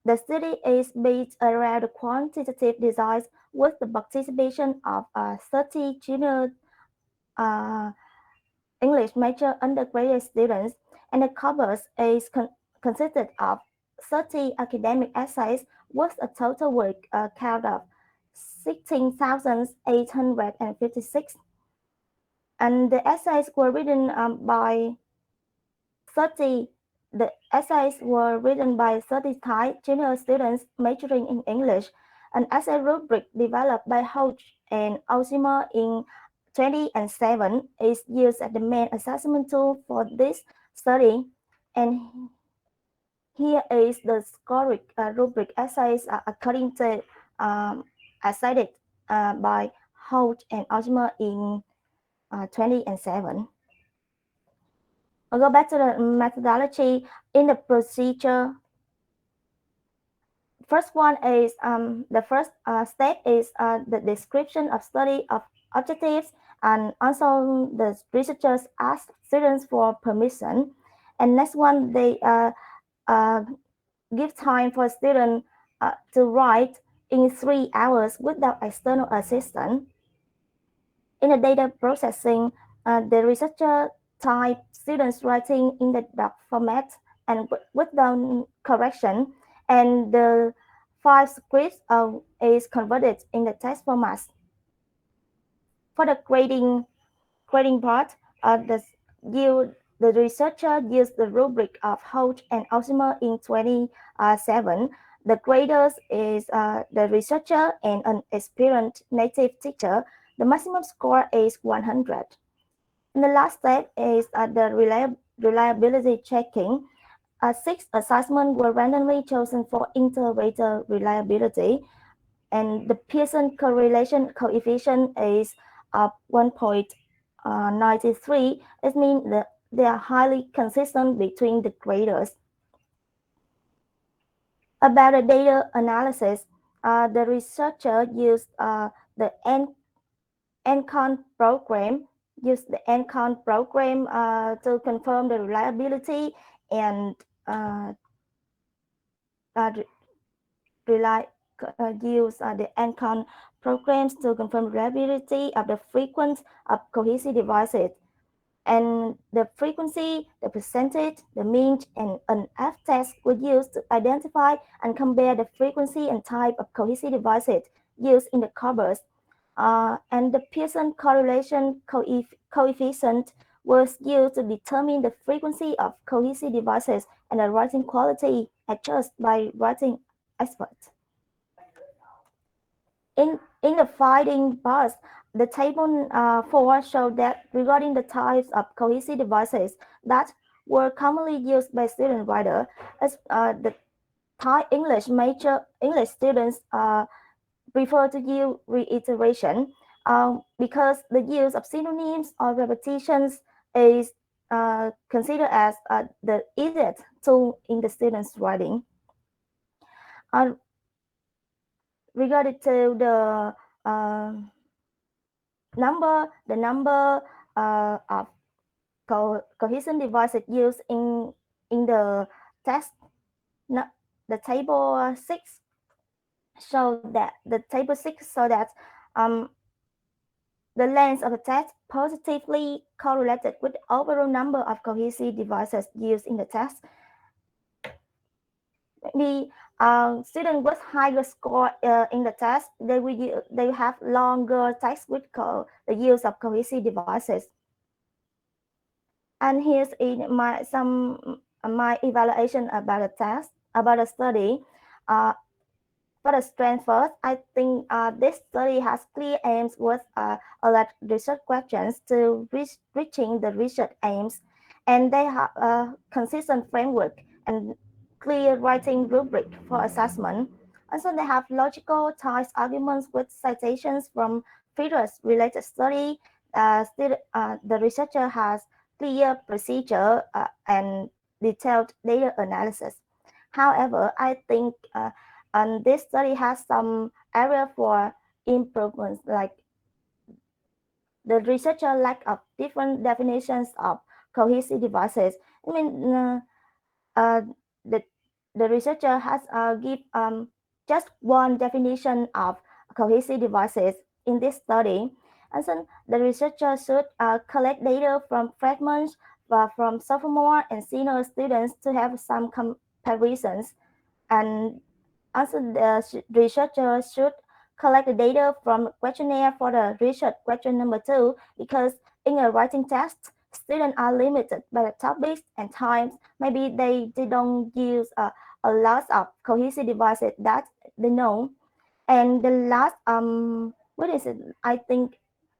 the study is based around the quantitative design with the participation of 30 junior English major undergraduate students, and the covers is consisted of 30 academic essays with a total word count of 16,856. And the essays were written by 30 Thai junior students majoring in English. An essay rubric developed by Hodge and Alzheimer in 2007 is used as the main assessment tool for this study. And here is the scoring rubric essays according to as cited by Hodge and Alzheimer in 2007. I'll go back to the methodology. In the procedure, first one is the first step is the description of study of objectives, and also the researchers ask students for permission. And next one, they give time for students to write in 3 hours without external assistance. In the data processing, the researcher type students writing in the doc format and without correction, and the file script is converted in the text format. For the grading part, you the researcher used the rubric of Holt and Ultimer in 27. The graders is the researcher and an experienced native teacher. The maximum score is 100. And the last step is the reliability checking. 6 assessments were randomly chosen for inter-rater reliability, and the Pearson correlation coefficient is 1.93. It means that they are highly consistent between the graders. About the data analysis, the researcher used the NCON program to confirm the reliability and use the NCON programs to confirm reliability of the frequency of cohesive devices. And the frequency, the percentage, the mean, and an F-test were used to identify and compare the frequency and type of cohesive devices used in the corpus. And the Pearson correlation coefficient was used to determine the frequency of cohesive devices and the writing quality adjusted by writing experts. In the finding bars, the table 4 showed that regarding the types of cohesive devices that were commonly used by student writers, as the Thai English major English students prefer to use reiteration because the use of synonyms or repetitions is considered as the easiest tool in the student's writing. Regarding to the number of cohesion devices used in the test, the table 6 show that the length of the test positively correlated with the overall number of cohesive devices used in the test. Maybe students with higher score in the test, they have longer text with the use of cohesive devices. And here's my evaluation about the test, about the study. For the strength first, I think this study has clear aims with a lot of research questions to reaching the research aims, and they have a consistent framework and clear writing rubric for assessment. Also, they have logical ties arguments with citations from previous related study. The researcher has clear procedure and detailed data analysis. However, I think and this study has some area for improvements, like the researcher lack of different definitions of cohesive devices. I mean, the researcher has give just one definition of cohesive devices in this study. And then the researcher should collect data from fragments from sophomore and senior students to have some comparisons. And also, the researcher should collect the data from questionnaire for the research question number 2, because in a writing test, students are limited by the topics and times. Maybe they don't use a lot of cohesive devices that they know. And the last, what is it? I think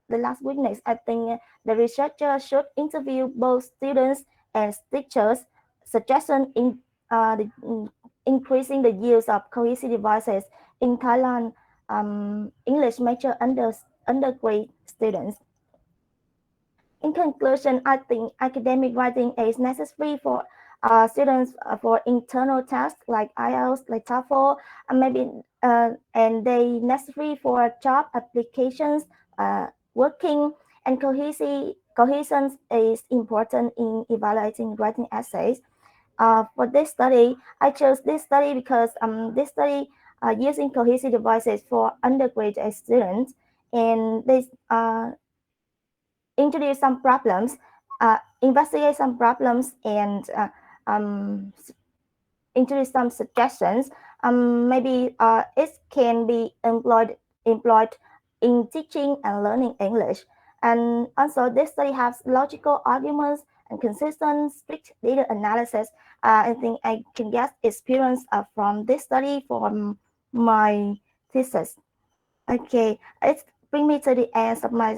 the last weakness, I think the researcher should interview both students and teachers. Suggestion in increasing the use of cohesive devices in Thailand English major undergrad students. In conclusion, I think academic writing is necessary for students for internal tests like IELTS, like TOEFL, and maybe and they necessary for job applications, working, and cohesion is important in evaluating writing essays. For this study, I chose this study because this study using cohesive devices for undergraduate students, and they introduce some problems, investigate some problems, and introduce some suggestions. Maybe it can be employed in teaching and learning English. And also, this study has logical arguments and consistent, strict data analysis. I think I can get experience from this study for my thesis. Okay, it brings me to the end of my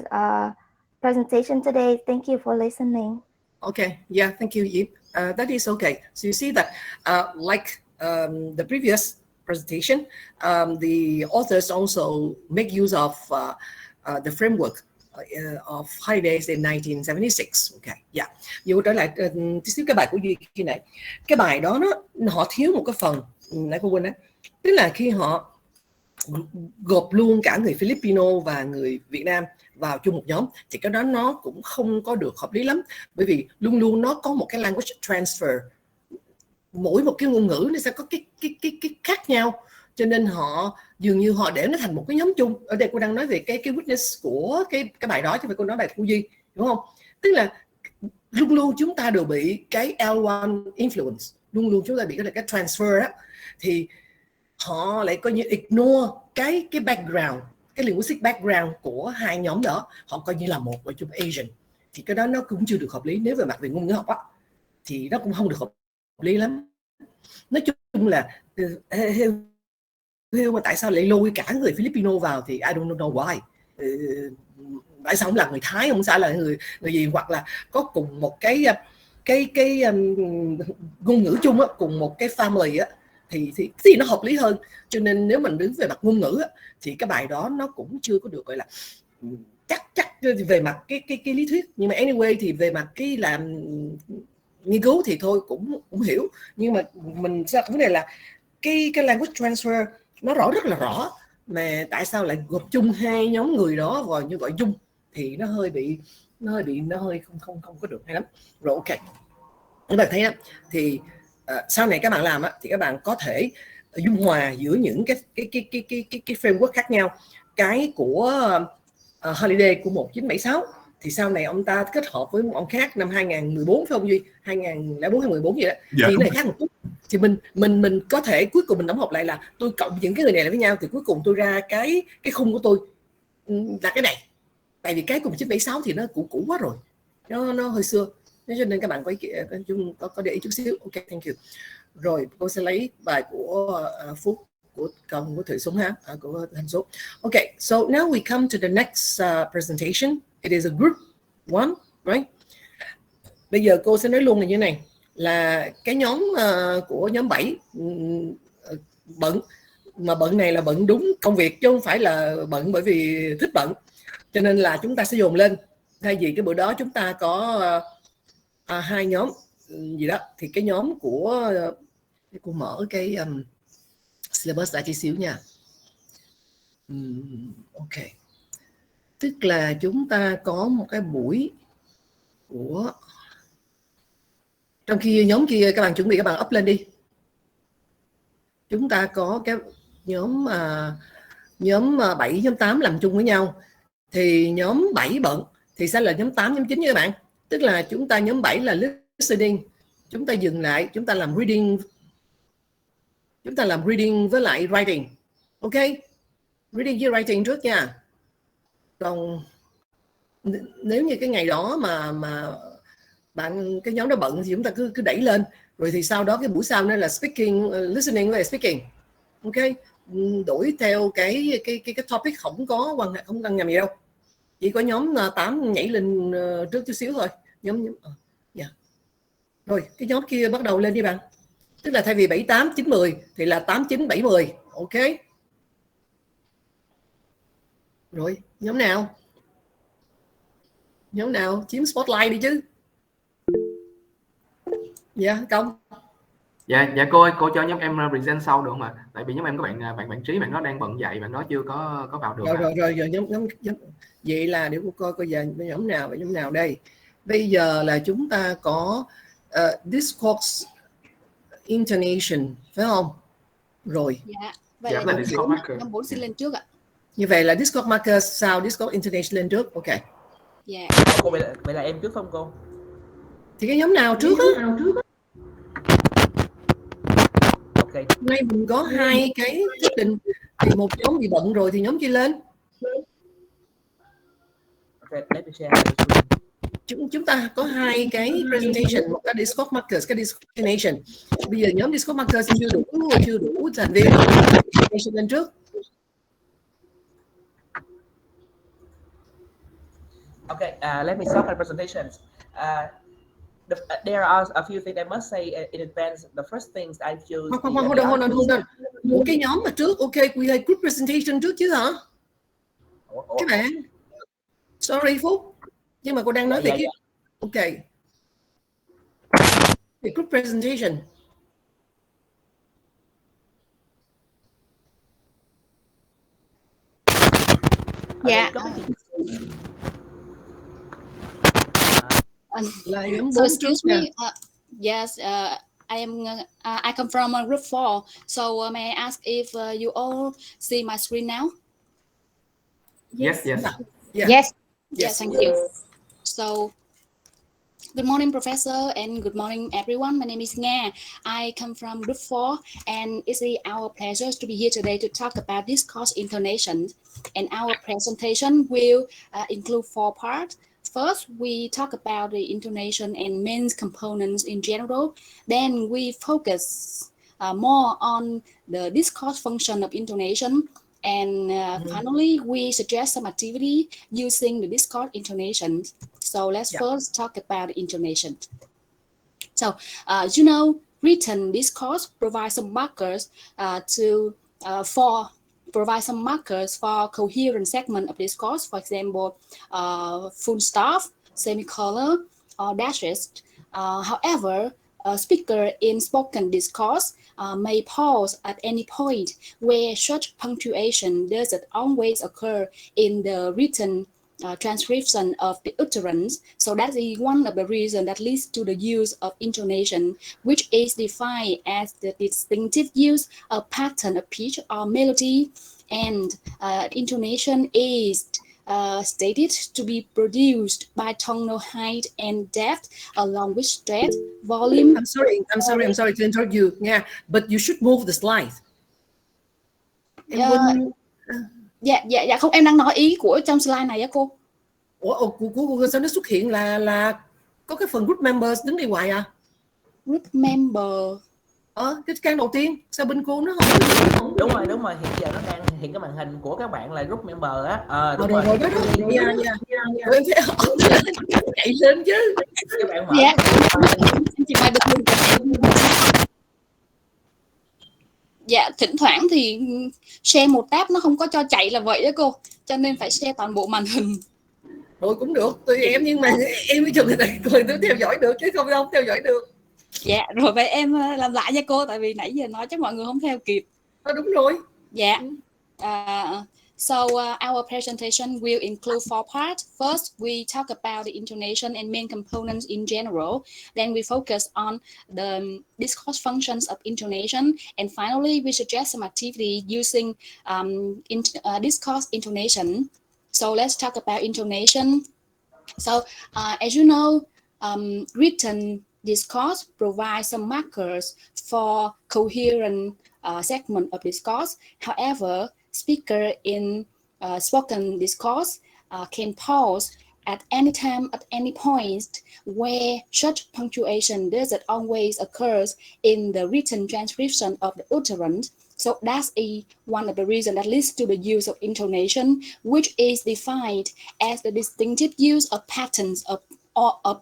presentation today. Thank you for listening. Okay, yeah, thank you, Yip. That is okay. So you see that, like the previous presentation, the authors also make use of the framework of Holidays in 1976. Okay, yeah. Dù trở lại tí xíu cái bài của Duy khi nãy, cái bài đó họ thiếu một cái phần nãy cô quên đấy, tức là khi họ gộp luôn cả người Filipino và người Việt Nam vào chung một nhóm thì cái đó nó cũng không có được hợp lý lắm, bởi vì luôn luôn nó có một cái language transfer, mỗi một cái ngôn ngữ nó sẽ có cái khác nhau, cho nên họ dường như họ để nó thành một cái nhóm chung. Ở đây cô đang nói về cái witness của cái bài đó chứ không phải cô nói bài của Duy, đúng không? Tức là luôn luôn chúng ta đều bị cái L1 influence, luôn luôn chúng ta bị cái transfer á, thì họ lại coi như ignore cái background, cái linguistic background của hai nhóm đó, họ coi như là một ở trong Asian, thì cái đó nó cũng chưa được hợp lý. Nếu về mặt về ngôn ngữ học á thì nó cũng không được hợp lý lắm. Nói chung là mà tại sao lại lôi cả người Filipino vào thì I don't know why. Tại sao không là người Thái, không sao là người gì, hoặc là có cùng một cái ngôn ngữ chung á, cùng một cái family á, thì nó hợp lý hơn. Cho nên nếu mình đứng về mặt ngôn ngữ á, thì cái bài đó nó cũng chưa có được gọi là chắc về mặt cái lý thuyết. Nhưng mà anyway thì về mặt cái làm nghiên cứu thì thôi cũng hiểu. Nhưng mà mình sao vấn đề là cái language transfer nó rất là rõ, mà tại sao lại gộp chung hai nhóm người đó vào như gọi chung thì nó hơi không có được hay lắm. Rồi ok, các bạn thấy đó, thì sau này các bạn làm á, thì các bạn có thể dung hòa giữa những cái framework khác nhau. Cái của Holiday của 1976 thì sau này ông ta kết hợp với một ông khác năm 2014 phải không Duy? 2004 hay 14 gì đó. Dạ, thì này khác một chút. Thì mình có thể cuối cùng mình tổng hợp lại là tôi cộng những cái người này lại với nhau thì cuối cùng tôi ra cái khung của tôi là cái này. Tại vì cái của 1976 thì nó cũ quá rồi. Nó hơi xưa. Cho nên các bạn có để ý chút xíu. Ok, thank you. Rồi cô sẽ lấy bài của Phúc, của Công, của Thủy Súng ha, của Thành Số. Okay, so now we come to the next presentation. It is a group one, right? Bây giờ cô sẽ nói luôn là như này, là cái nhóm của nhóm 7 bận, mà bận này là bận đúng công việc chứ không phải là bận bởi vì thích bận. Cho nên là chúng ta sẽ dồn lên. Thay vì cái bữa đó chúng ta có hai nhóm gì đó, thì cái nhóm của cô mở cái syllabus lại tí xíu nha. Ok, tức là chúng ta có một cái buổi của, trong khi nhóm kia các bạn chuẩn bị, các bạn up lên đi. Chúng ta có cái nhóm 7, nhóm 8 làm chung với nhau, thì nhóm 7 bận thì sẽ là nhóm 8, nhóm 9 nha các bạn. Tức là chúng ta nhóm 7 là listening, chúng ta dừng lại, chúng ta làm reading với lại writing. Ok, reading với writing trước nha. Còn nếu như cái ngày đó mà bạn cái nhóm đó bận thì chúng ta cứ đẩy lên, rồi thì sau đó cái buổi sau nữa là speaking, listening với speaking. Ok, đổi theo cái topic, không có quan hệ, không cần nhầm gì đâu, chỉ có nhóm 8 nhảy lên trước chút xíu thôi. Nhóm yeah. Rồi cái nhóm kia bắt đầu lên đi bạn. Tức là thay vì 7, 8, 9, 10 thì là 8, 9, 7, 10. Ok. Rồi nhóm nào? Nhóm nào chiếm spotlight đi chứ? Dạ, Công. Dạ cô ơi, cô cho nhóm em present sau được không ạ? Tại vì nhóm em có bạn Trí, bạn nó đang bận dạy, bạn nó chưa có vào được. Rồi nhóm vậy là để cô coi giờ nhóm nào và nhóm nào đây. Bây giờ là chúng ta có Discourse Intonation phải không? Rồi. Dạ. Vậy là nhóm 4 xin lên trước ạ. Như vậy là Discourse Marker sau Discourse Intonation lên trước. Ok. Dạ. Cô vậy là em trước không cô? Thì cái nhóm nào trước á? Okay. Nay mình có hai cái quyết định, thì một nhóm bị bận rồi thì nhóm kia lên. Okay, let me share. chúng ta có hai cái presentation, một cái Discourse Markers, cái Discourse. Bây giờ nhóm Discourse Markers chưa đủ thành viên lên trước. Okay, let me start my presentation. There are a few things I must say in advance. The first things I choose. Hold on. Một cái nhóm mà trước, ok, we have group presentation trước chứ hả? Các bạn. Sorry Phúc, nhưng mà cô đang nói về cái. Ok. The group presentation. Dạ. So excuse me. Yes, I come from group 4. So may I ask if you all see my screen now? Yes. Yes, thank you. So, good morning, Professor, and good morning, everyone. My name is Nga. I come from Group 4, and it's our pleasure to be here today to talk about discourse intonation. And our presentation will include 4 parts. First, we talk about the intonation and main components in general. Then we focus more on the discourse function of intonation. And finally, we suggest some activity using the discourse intonation. So let's first talk about intonation. So, written discourse provides some markers for coherent segment of discourse. For example, full stop, semicolon, or dashes. However, a speaker in spoken discourse may pause at any point where such punctuation doesn't always occur in the written transcription of the utterance. So that is one of the reasons that leads to the use of intonation, which is defined as the distinctive use of pattern of pitch or melody. And intonation is stated to be produced by tonal height and depth along with strength, volume. I'm sorry to interrupt you, yeah, but you should move the slide. Dạ không, em đang nói ý của trong slide này á cô. Của sao nó xuất hiện là có cái phần group members đứng đi ngoài à? Group member. Cái trang đầu tiên sao bên cô nó không? Đúng rồi, hiện giờ nó đang hiện cái màn hình của các bạn là group member á. Đúng rồi. Rồi chạy lên chứ. Các bạn mở. Dạ. Chị Mai được luôn. Dạ, thỉnh thoảng thì share một tab nó không có cho chạy là vậy đó cô, cho nên phải share toàn bộ màn hình. Rồi cũng được, tùy em, nhưng mà em mới chừng này tôi theo dõi được chứ không theo dõi được. Dạ, rồi vậy em làm lại nha cô, tại vì nãy giờ nói chắc mọi người không theo kịp. Đúng rồi. Dạ. So our presentation will include 4 parts. First, we talk about the intonation and main components in general. Then we focus on the discourse functions of intonation. And finally, we suggest some activity using discourse intonation. So let's talk about intonation. So as you know, written discourse provides some markers for coherent segment of discourse. However, speaker in spoken discourse can pause at any time, at any point where such punctuation doesn't always occurs in the written transcription of the utterance. So that's one of the reasons that leads to the use of intonation, which is defined as the distinctive use of patterns of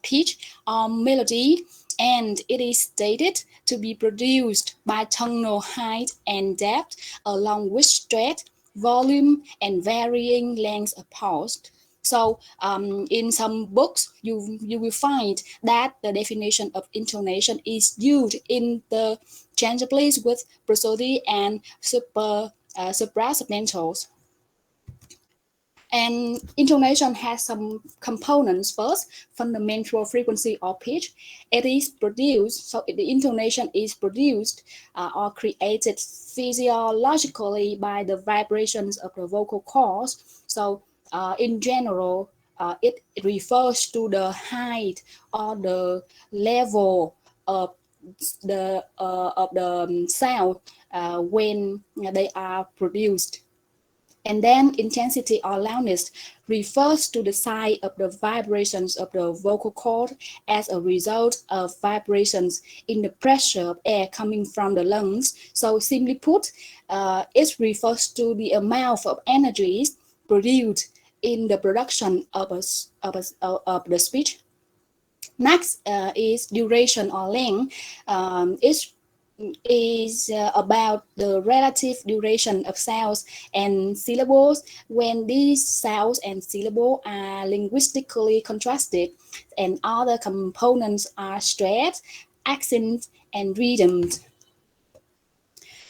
pitch or melody, and it is stated to be produced by tonal height and depth along with strength, volume, and varying lengths of pause. So in some books, you will find that the definition of intonation is used in the changeably with prosody and suprasegmentals. And intonation has some components. First, fundamental frequency or pitch. It is produced, so the intonation is produced or created physiologically by the vibrations of the vocal cords. So in general, it refers to the height or the level of the sound when they are produced. And then intensity or loudness refers to the size of the vibrations of the vocal cord as a result of vibrations in the pressure of air coming from the lungs. So simply put, it refers to the amount of energy produced in the production of the speech. Next is duration or length. It is about the relative duration of sounds and syllables when these sounds and syllables are linguistically contrasted and other components are stressed, accents, and rhythms.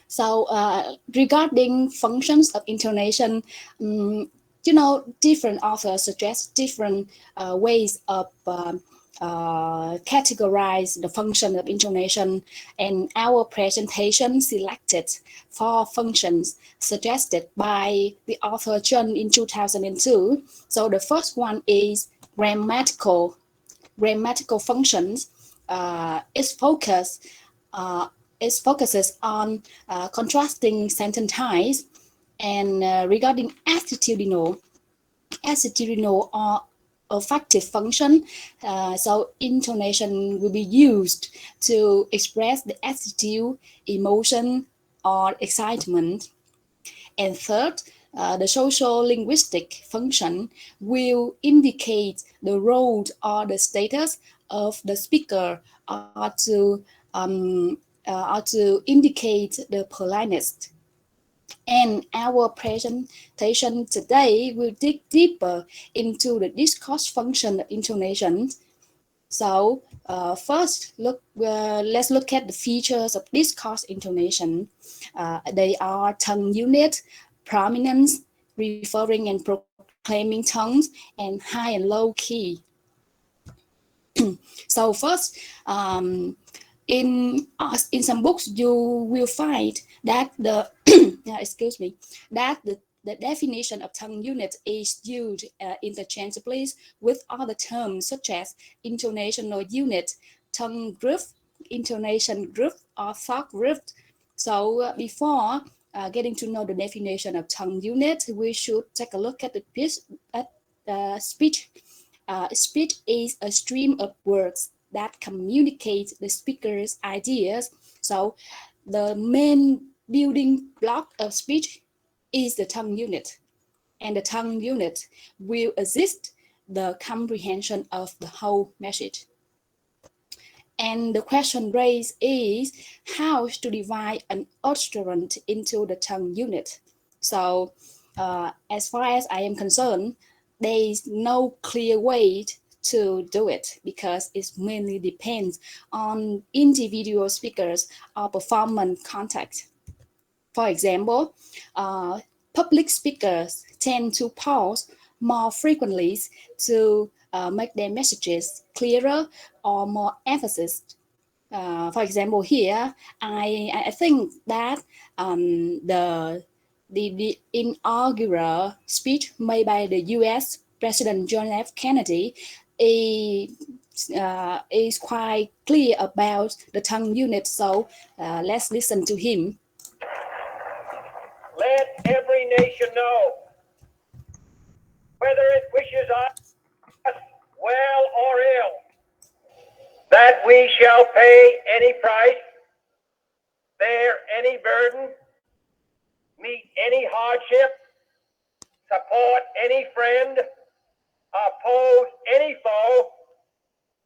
So regarding functions of intonation, different authors suggest different ways of categorize the function of intonation, and our presentation selected 4 functions suggested by the author John in 2002. So the first one is grammatical functions. It focuses on contrasting sentence types, and regarding attitudinal or affective function, so intonation will be used to express the attitude, emotion, or excitement. And third, the social linguistic function will indicate the role or the status of the speaker, or to indicate the politeness. And our presentation today will dig deeper into the discourse function of intonation. So first, let's look at the features of discourse intonation. They are tongue unit, prominence, referring and proclaiming tongues, and high and low key. So first, in some books you will find that the the definition of tongue unit is used interchangeably with other terms such as intonational unit, tongue group, intonation group, or thought group. So before getting to know the definition of tongue unit, we should take a look at the speech. Speech is a stream of words that communicate the speaker's ideas. So the main building block of speech is the tongue unit, and the tongue unit will assist the comprehension of the whole message. And the question raised is how to divide an utterance into the tongue unit. So as far as I am concerned, there is no clear way to do it because it mainly depends on individual speakers or performance context. For example, public speakers tend to pause more frequently to make their messages clearer or more emphasis. For example, here I think that the inaugural speech made by the U.S. President John F. Kennedy is quite clear about the tongue unit. So let's listen to him. Let every nation know, whether it wishes us well or ill, that we shall pay any price, bear any burden, meet any hardship, support any friend, oppose any foe,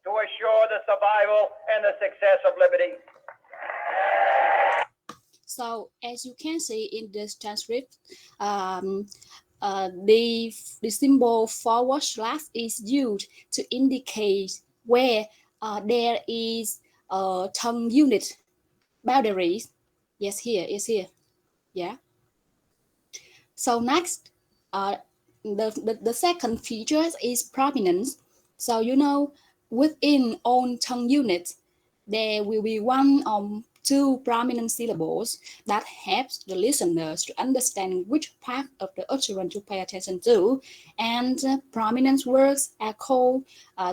to assure the survival and the success of liberty. So as you can see in this transcript, the symbol forward slash is used to indicate where there is a tongue unit boundaries. Yes, here is here. Yeah. So next, the second feature is prominence. So within all tongue units, there will be one or two prominent syllables that helps the listeners to understand which part of the utterance to pay attention to. And prominent words are called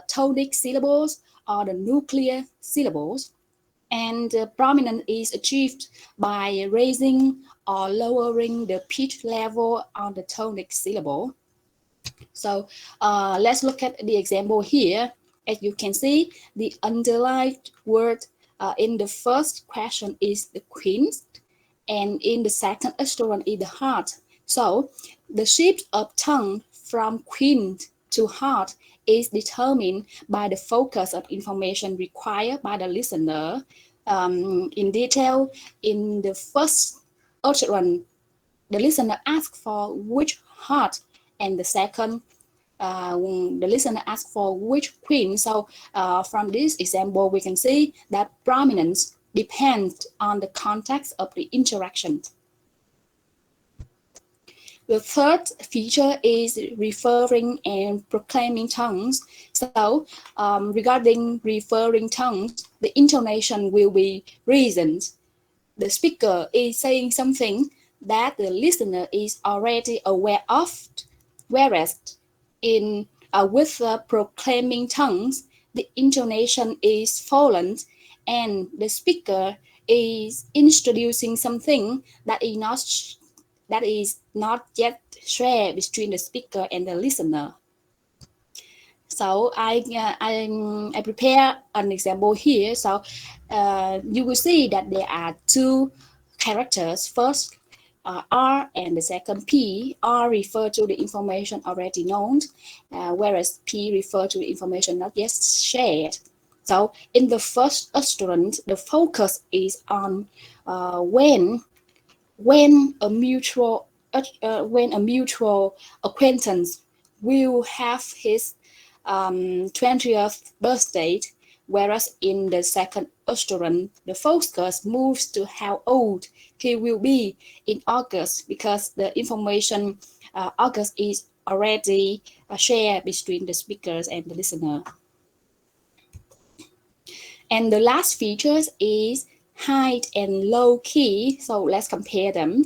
tonic syllables or the nuclear syllables. And prominence is achieved by raising or lowering the pitch level on the tonic syllable. So let's look at the example here. As you can see, the underlined word in the first question is the queen, and in the second restaurant is the heart. So the shift of tongue from queen to heart is determined by the focus of information required by the listener. In detail, in the first utterance, the listener asks for which heart, and the second, the listener asks for which queen. So from this example, we can see that prominence depends on the context of the interaction. The third feature is referring and proclaiming tongues. So regarding referring tongues, the intonation will be reasoned. The speaker is saying something that the listener is already aware of, whereas in with proclaiming tongues, the intonation is fallen and the speaker is introducing something that is not yet shared between the speaker and the listener. So I prepare an example here. So you will see that there are two characters. First, R and the second P. R refer to the information already known, whereas P refer to the information not yet shared. So in the first restaurant, the focus is on when a mutual acquaintance will have his 20th birthday, whereas in the second restaurant, the focus moves to how old he will be in August, because the information August is already shared between the speakers and the listener. And the last features is high and low key. So let's compare them.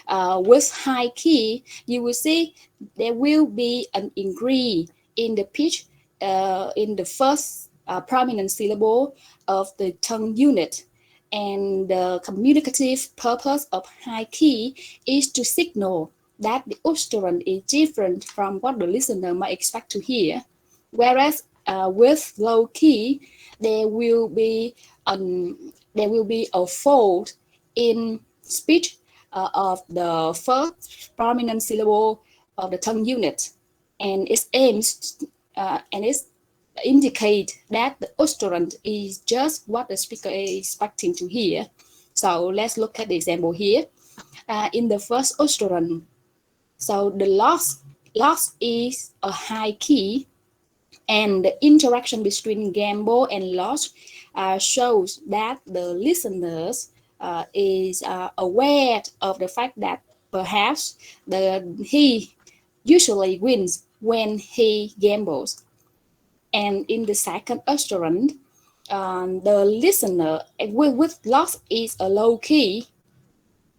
With high key, you will see there will be an increase in the pitch in the first prominent syllable of the tongue unit. And the communicative purpose of high key is to signal that the utterance is different from what the listener might expect to hear. Whereas with low key, there will be a fold in speech of the first prominent syllable of the tongue unit, and it aims and it indicate that the utterance is just what the speaker is expecting to hear. So let's look at the example here. In the first utterance, so the loss is a high key, and the interaction between Gamble and Loss shows that the listeners is aware of the fact that perhaps he usually wins when he gambles. And in the second restaurant, the listener with Loss is a low key,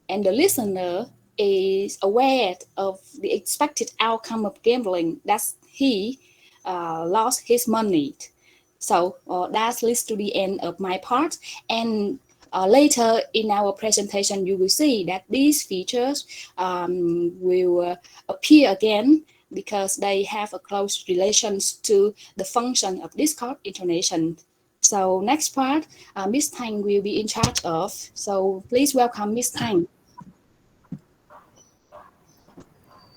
and the listener is aware of the expected outcome of gambling, that he lost his money. So that leads to the end of my part, and later in our presentation you will see that these features will appear again, because they have a close relations to the function of discourse intonation. So next part, Miss Tang will be in charge of. So please welcome Miss Tang.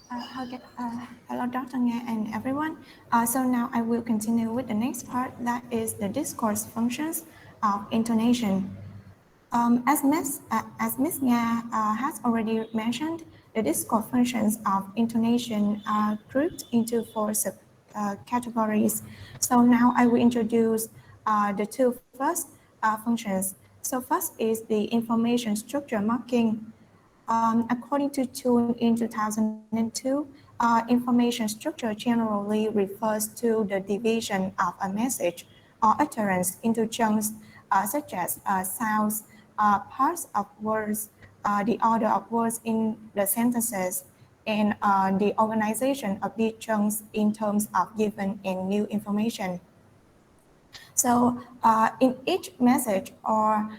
Hello, Dr. Nga and everyone. So now I will continue with the next part, that is the discourse functions of intonation. As Ms. Nga has already mentioned, the discourse functions of intonation are grouped into four categories. So now I will introduce the two first functions. So first is the information structure marking. According to Tune in 2002, information structure generally refers to the division of a message or utterance into chunks such as sounds, parts of words, the order of words in the sentences, and the organization of these chunks in terms of given and new information. So in each message or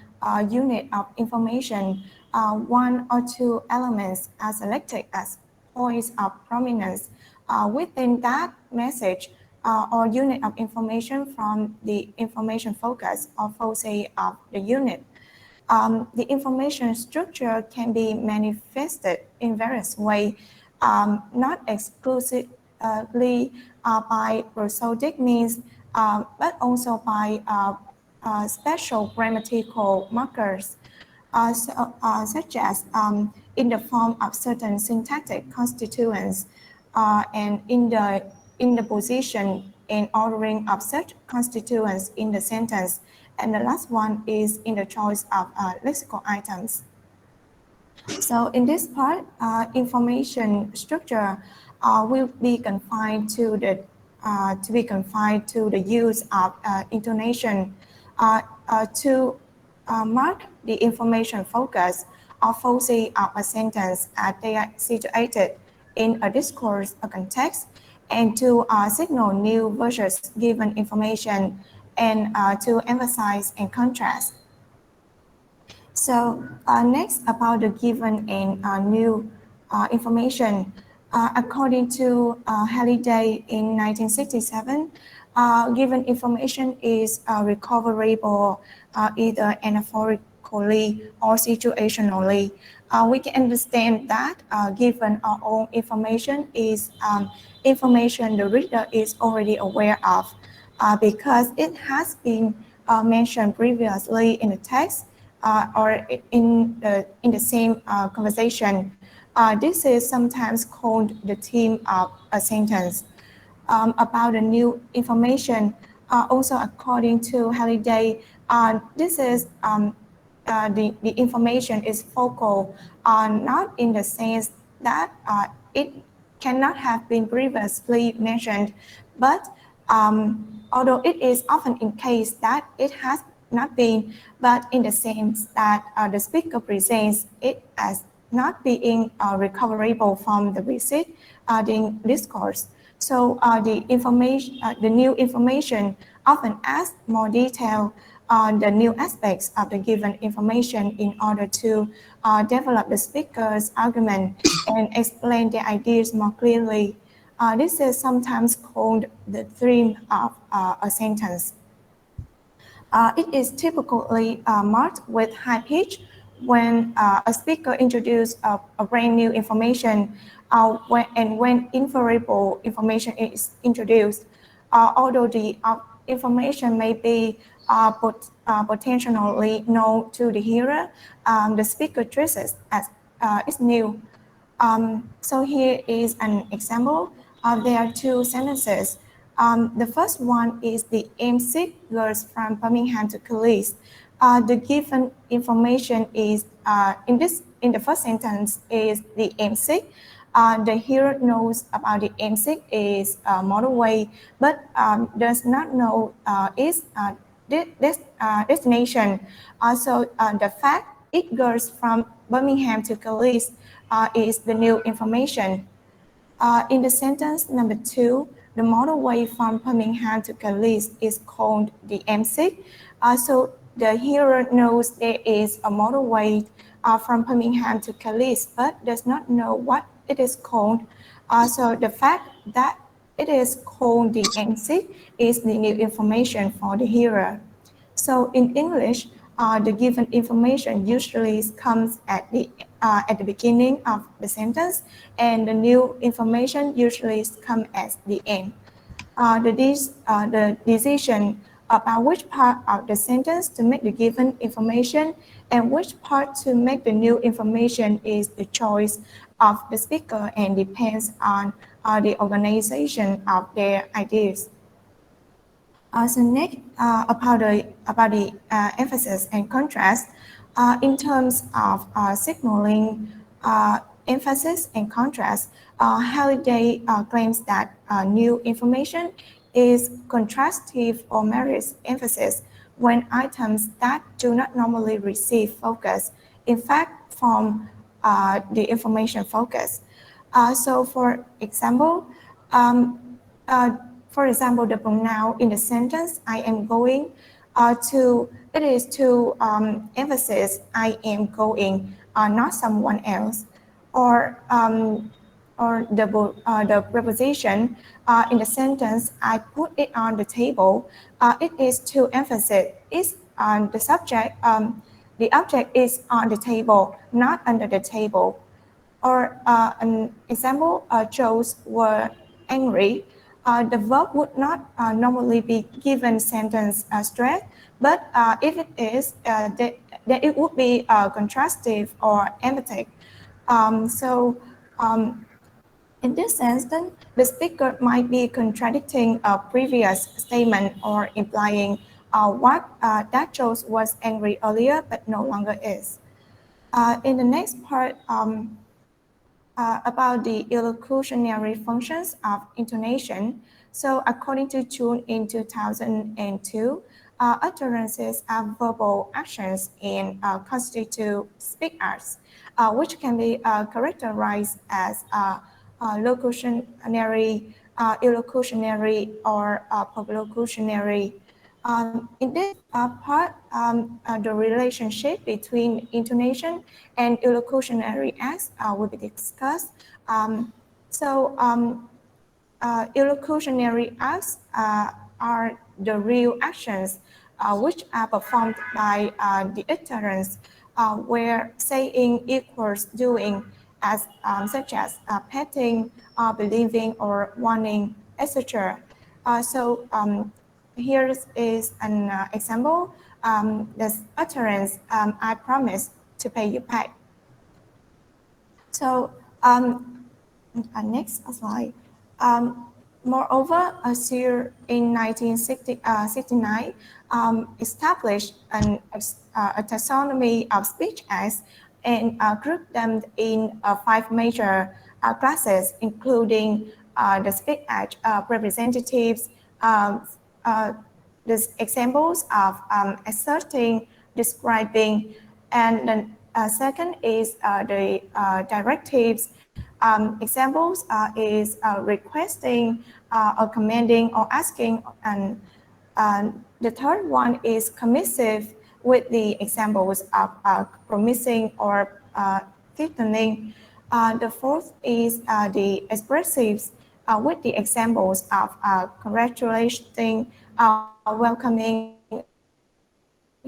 unit of information, one or two elements are selected as points of prominence within that message or unit of information from the information focus or foci of the unit. The information structure can be manifested in various ways, not exclusively by prosodic means, but also by special grammatical markers, such as in the form of certain syntactic constituents and in the position and ordering of such constituents in the sentence. And the last one is in the choice of lexical items. So in this part, information structure will be confined to the use of intonation to mark the information focus or foci of a sentence as they are situated in a discourse, a context, and to signal new versus given information, and to emphasize and contrast. So next, about the given and new information. According to Halliday in 1967, given information is recoverable either anaphorically or situationally. We can understand that given our own information is information the reader is already aware of because it has been mentioned previously in the text or in the same conversation. This is sometimes called the theme of a sentence. About the new information, also according to Halliday, this is the information is focal, not in the sense that it cannot have been previously mentioned, but although it is often in case that it has not been, but in the sense that the speaker presents it as not being recoverable from the receipt the discourse. So the new information often adds more detail on the new aspects of the given information in order to develop the speaker's argument and explain the ideas more clearly. This is sometimes called the theme of a sentence. It is typically marked with high pitch when a speaker introduces a brand new information when inferable information is introduced. Although the information may be potentially known to the hearer, the speaker treats as it's new. So here is an example. There are two sentences. The first one is the M6 girls from Birmingham to Calais. The given information is in the first sentence is the M6. The hero knows about the M6 is motorway, but does not know its destination. Also, the fact it goes from Birmingham to Calais is the new information. In the sentence number 2, the motorway from Birmingham to Calais is called the M6. So the hero knows there is a motorway from Birmingham to Calais, but does not know what it is called. So the fact that it is called the M6 is the new information for the hero. So in English, the given information usually comes at the beginning of the sentence, and the new information usually comes at the end. The decision about which part of the sentence to make the given information and which part to make the new information is the choice of the speaker and depends on the organization of their ideas. So next, about the emphasis and contrast, in terms of signaling emphasis and contrast, Halliday claims that new information is contrastive or merits emphasis when items that do not normally receive focus, in fact, form the information focus. So for example, For example, the pronoun in the sentence I am going it is to emphasize I am going, not someone else, or the preposition in the sentence I put it on the table. It is to emphasize it's the subject. The object is on the table, not under the table. Or an example, Joes were angry. The verb would not normally be given sentence stress, but if it is, then it would be contrastive or emphatic. In this sense, then the speaker might be contradicting a previous statement or implying that Joes was angry earlier but no longer is. In the next part, about the illocutionary functions of intonation. So according to June in 2002, utterances are verbal actions and constitute speech arts, which can be characterized as locutionary, illocutionary, or publilocutionary. In this part, the relationship between intonation and illocutionary acts will be discussed. Illocutionary acts are the real actions which are performed by the utterance, where saying equals doing, as such as petting, believing, or warning, etc. Here is an example. This utterance, I promise to pay you back. So next slide. Moreover, Sear in 1969 established a taxonomy of speech acts and grouped them in 5 major classes, including the speech act representatives, the examples of asserting, describing, and then second is the directives. Examples is requesting or commanding or asking, and the third one is commissive, with the examples of promising or threatening. The fourth is the expressives, with the examples of congratulating, welcoming,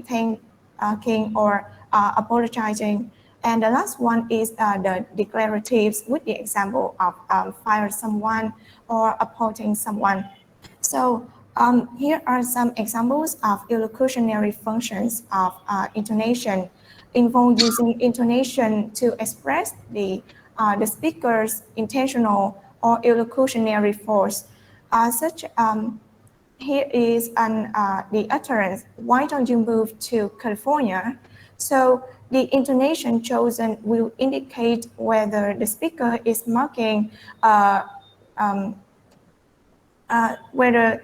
thanking, or apologizing. And the last one is the declaratives, with the example of fire someone or appointing someone. So here are some examples of illocutionary functions of intonation, involve using intonation to express the speaker's intentional or illocutionary force. Here is the utterance, why don't you move to California? So the intonation chosen will indicate whether the speaker is marking whether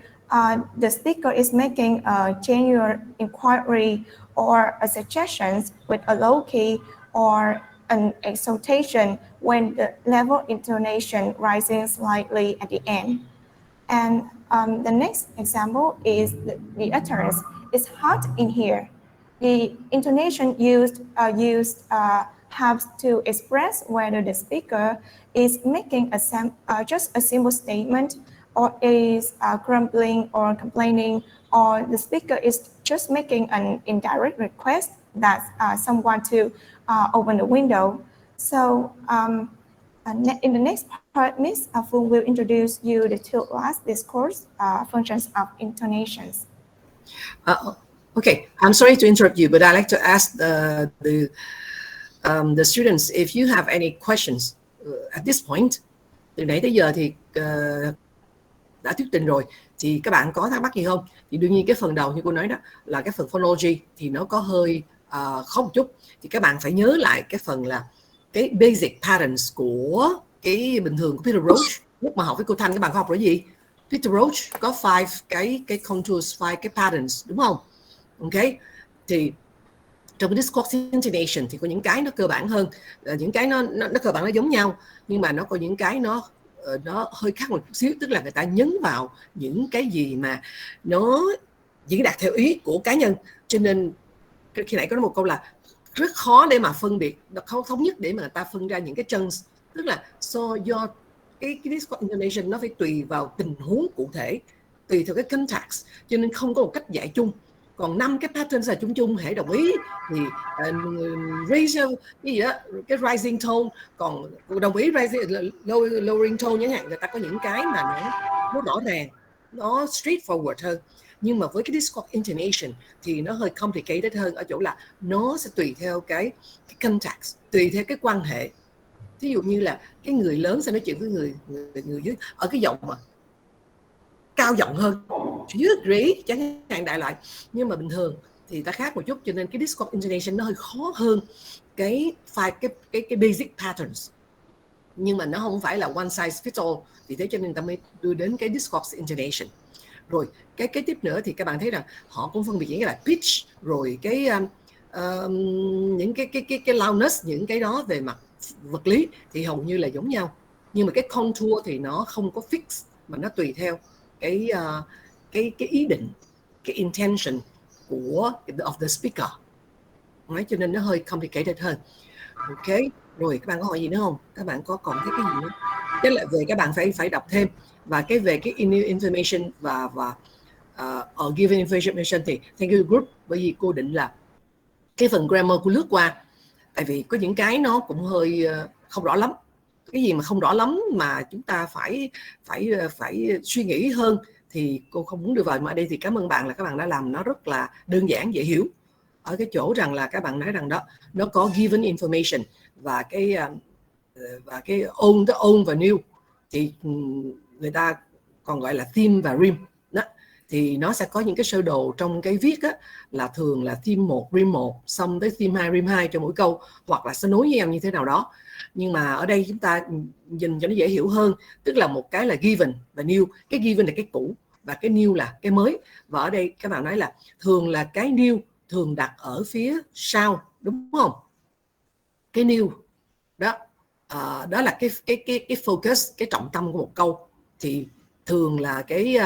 the speaker is making a genuine inquiry or a suggestion with a low key or an exaltation when the level intonation rises slightly at the end. And the next example is the utterance. It's hot in here. The intonation used helps to express whether the speaker is making just a simple statement, or is grumbling or complaining, or the speaker is just making an indirect request that someone to open the window. So in the next part, Ms. Phương will introduce you the 2 last discourse functions of intonations. Okay, I'm sorry to interrupt you, but I'd like to ask the students if you have any questions at this point. Từ nãy tới giờ thì đã thuyết trình rồi, thì các bạn có thắc mắc gì không? Thì đương nhiên cái phần đầu như cô nói đó là cái phần phonology thì nó có hơi khó một chút, thì các bạn phải nhớ lại cái phần là cái basic patterns của cái bình thường của Peter Roach. Lúc mà học với cô Thanh, các bạn học là gì? Peter Roach có 5 cái contours, 5 cái patterns, đúng không? Ok, thì trong cái discourse intonation thì có những cái nó cơ bản hơn, những cái nó cơ bản nó giống nhau, nhưng mà nó có những cái nó nó hơi khác một chút xíu, tức là người ta nhấn vào những cái gì mà nó diễn đạt theo ý của cá nhân. Cho nên khi nãy có một câu là rất khó để mà phân biệt, không thống nhất để mà người ta phân ra những cái chunks, tức là do cái discourse intonation nó phải tùy vào tình huống cụ thể, tùy theo cái context, cho nên không có một cách dạy chung. Còn 5 cái pattern là chung chung, hãy đồng ý thì raise cái gì đó, cái rising tone, còn đồng ý rising, lowering tone chẳng hạn, người ta có những cái mà nó rõ ràng, nó straightforward hơn. Nhưng mà với cái discourse intonation thì nó hơi complicated hơn ở chỗ là nó sẽ tùy theo cái context, tùy theo cái quan hệ. Thí dụ như là cái người lớn sẽ nói chuyện với người dưới ở cái giọng mà cao giọng hơn, dưới rỉ chẳng hạn đại loại, nhưng mà bình thường thì ta khác một chút, cho nên cái discourse intonation nó hơi khó hơn cái basic patterns, nhưng mà nó không phải là one size fits all, vì thế cho nên ta mới đưa đến cái discourse intonation. Rồi cái tiếp nữa thì các bạn thấy rằng họ cũng phân biệt những cái là pitch, rồi cái những cái loudness, những cái đó về mặt vật lý thì hầu như là giống nhau, nhưng mà cái contour thì nó không có fix, mà nó tùy theo cái ý định, cái intention của the speaker. Đấy, cho nên nó hơi complicated hơn. Ok, rồi các bạn có hỏi gì nữa không? Các bạn có còn thấy cái gì nữa? Tức là về các bạn phải đọc thêm, và cái về cái information và given information thì thank you group, bởi vì cô định là cái phần grammar cô lướt qua, tại vì có những cái nó cũng hơi không rõ lắm. Cái gì mà không rõ lắm mà chúng ta phải suy nghĩ hơn thì cô không muốn đưa vào, mà ở đây thì cảm ơn bạn là các bạn đã làm nó rất là đơn giản dễ hiểu, ở cái chỗ rằng là các bạn nói rằng đó nó có given information và cái own và new, thì người ta còn gọi là theme và rim đó, thì nó sẽ có những cái sơ đồ trong cái viết á, là thường là theme 1 rim 1 xong tới theme 2 rim 2 cho mỗi câu, hoặc là sẽ nối với nhau như thế nào đó. Nhưng mà ở đây chúng ta nhìn cho nó dễ hiểu hơn, tức là một cái là given và new. Cái given là cái cũ và cái new là cái mới, và ở đây các bạn nói là thường là cái new thường đặt ở phía sau, đúng không? Cái new đó, đó là cái focus, cái trọng tâm của một câu, thì thường là cái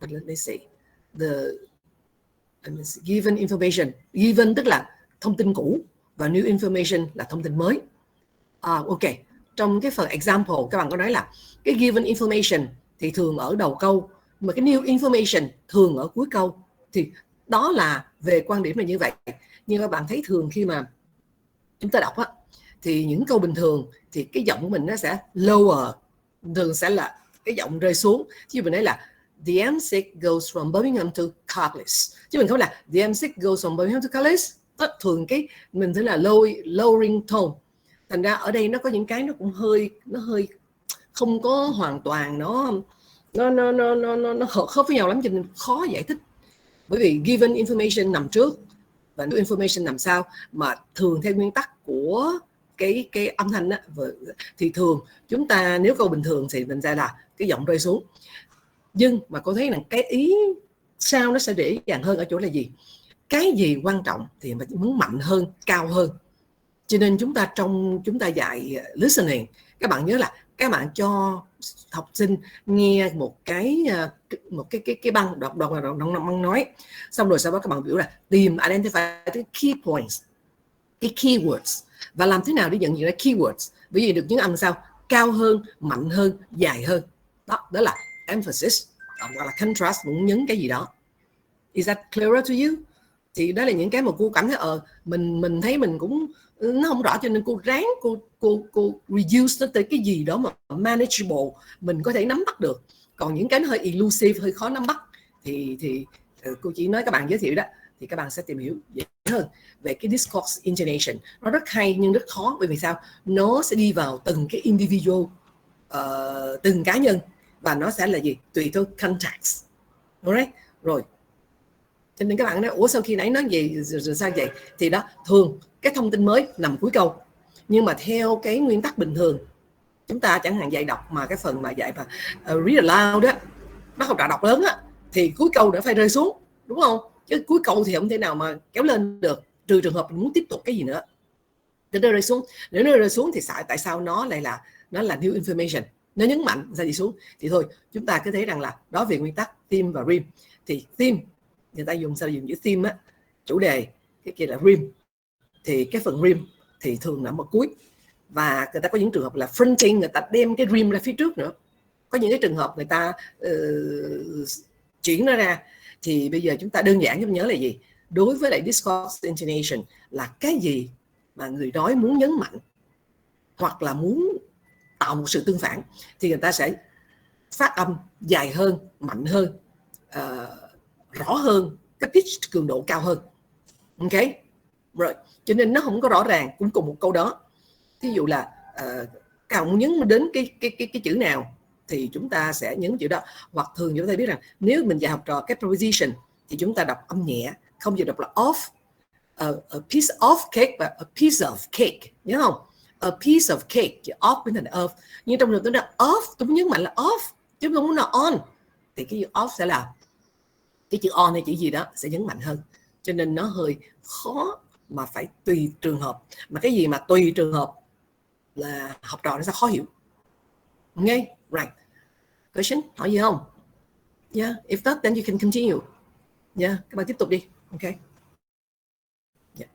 let's see, given information. Given tức là thông tin cũ và new information là thông tin mới. Ok, trong cái phần example các bạn có nói là cái given information thì thường ở đầu câu, mà cái new information thường ở cuối câu, thì đó là về quan điểm là như vậy. Nhưng các bạn thấy thường khi mà chúng ta đọc á, thì những câu bình thường thì cái giọng của mình nó sẽ lower, thường sẽ là cái giọng rơi xuống. Chứ mình nói là the M6 goes from Birmingham to Carlisle, chứ mình không là the M6 goes from Birmingham to Carlisle. Thường cái mình thấy là lowering tone. Thành ra ở đây nó có những cái nó cũng hơi không có hoàn toàn nó khớp với nhau lắm, cho nên khó giải thích. Bởi vì given information nằm trước và new information nằm sau, mà thường theo nguyên tắc của cái âm thanh đó, thì thường chúng ta nếu câu bình thường thì mình sẽ là cái giọng rơi xuống. Nhưng mà cô thấy là cái ý sau nó sẽ dễ dàng hơn ở chỗ là gì? Cái gì quan trọng thì mình muốn mạnh hơn, cao hơn. Cho nên chúng ta dạy listening, các bạn nhớ là các bạn cho học sinh nghe một cái băng đọc nói, xong rồi sau đó các bạn biểu là tìm identify cái key points, cái keywords, và làm thế nào để nhận diện ra keywords, bởi vì được những âm sao cao hơn, mạnh hơn, dài hơn. Đó là emphasis hoặc là contrast, muốn nhấn cái gì đó. Is that clearer to you? Thì đó là những cái mà cô cảm thấy mình thấy mình cũng nó không rõ, cho nên cô ráng cô reduce nó tới cái gì đó mà manageable, mình có thể nắm bắt được. Còn những cái nó hơi elusive, hơi khó nắm bắt thì cô chỉ nói các bạn giới thiệu đó, thì các bạn sẽ tìm hiểu dễ hơn về cái discourse intonation. Nó rất hay nhưng rất khó, bởi vì sao? Nó sẽ đi vào từng cái individual, từng cá nhân, và nó sẽ là gì? Tùy theo context. Alright? Rồi. Cho nên các bạn nói, ủa sao khi nãy nói gì rồi sao vậy? Thì đó, thường cái thông tin mới nằm cuối câu. Nhưng mà theo cái nguyên tắc bình thường, chúng ta chẳng hạn dạy đọc mà cái phần mà dạy mà read aloud đó, nó không đã đọc lớn á, thì cuối câu đã phải rơi xuống, đúng không? Chứ cuối câu thì không thể nào mà kéo lên được, trừ trường hợp mình muốn tiếp tục cái gì nữa. Thì nó rơi xuống. Nếu nó rơi xuống thì tại sao nó lại là nó là new information, nó nhấn mạnh ra đi xuống. Thì thôi chúng ta cứ thấy rằng là đó về nguyên tắc theme và rim. Thì theme người ta dùng chữ theme á, chủ đề, cái kia là rim. Thì cái phần rim thì thường nằm ở cuối, và người ta có những trường hợp là fronting, người ta đem cái rim ra phía trước nữa. Có những cái trường hợp người ta chuyển nó ra. Thì bây giờ chúng ta đơn giản chúng nhớ là gì? Đối với lại discourse intonation là cái gì mà người nói muốn nhấn mạnh hoặc là muốn tạo một sự tương phản thì người ta sẽ phát âm dài hơn, mạnh hơn, rõ hơn, cái pitch cường độ cao hơn. Ok, rồi cho nên nó không có rõ ràng cũng cùng một câu đó. Ví dụ là các bạn muốn nhấn đến cái chữ nào thì chúng ta sẽ nhấn chữ đó. Hoặc thường chúng ta biết rằng nếu mình dạy học trò cái preposition thì chúng ta đọc âm nhẹ, không giờ đọc là off, a piece of cake và a piece of cake, nhớ không? A piece of cake, chữ off biến thành of. Nhưng trong trường tôi nói off, tôi muốn nhấn mạnh là off chứ không muốn là on, thì cái chữ off sẽ là cái chữ on hay chữ gì đó sẽ nhấn mạnh hơn. Cho nên nó hơi khó mà phải tùy trường hợp. Mà cái gì mà tùy trường hợp là học trò nó sẽ khó hiểu. Okay, right. Question, hỏi gì không? Yeah, if not then you can continue. Yeah, các bạn tiếp tục đi. Okay. Yeah.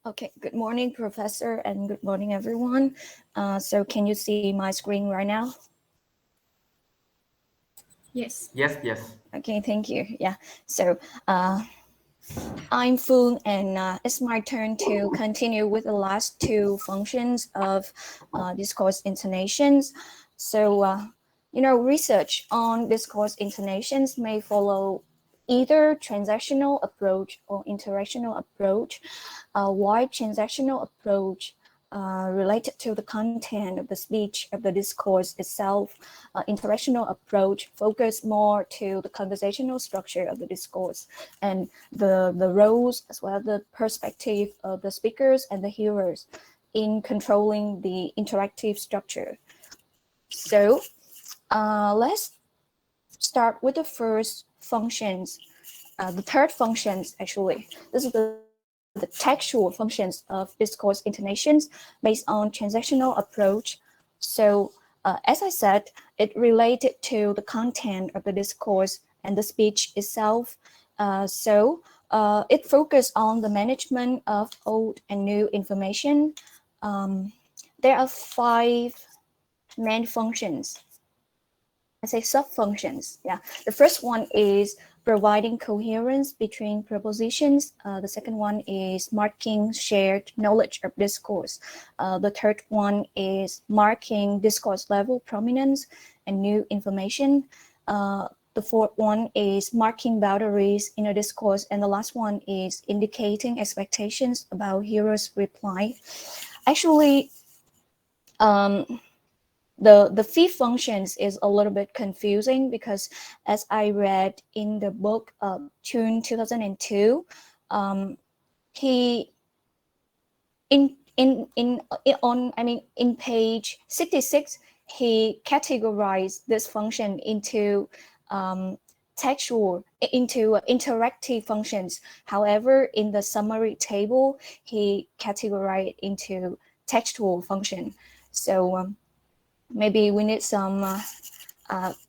Okay, good morning, Professor, and good morning, everyone. So can you see my screen right now? Yes. Yes, yes. Okay, thank you. Yeah, so I'm Phương, and it's my turn to continue with the last two functions of discourse intonations. So, research on discourse intonations may follow either transactional approach or interactional approach. Why transactional approach? Related to the content of the speech, of the discourse itself. Interactional approach focus more to the conversational structure of the discourse and the roles as well as the perspective of the speakers and the hearers in controlling the interactive structure. So let's start with the first functions, the third functions actually. This is the textual functions of discourse intonations based on transactional approach. So as I said, it related to the content of the discourse and the speech itself. So it focused on the management of old and new information. There are 5 main functions. I say sub-functions. Yeah, the first one is providing coherence between propositions. The second one is marking shared knowledge of discourse. The third one is marking discourse level prominence and new information. The fourth one is marking boundaries in a discourse. And the last one is indicating expectations about hearers' reply. Actually, the fifth functions is a little bit confusing because as I read in the book of June 2002, in page 66, he categorized this function into textual, into interactive functions. However, in the summary table, he categorized into textual function. So maybe we need some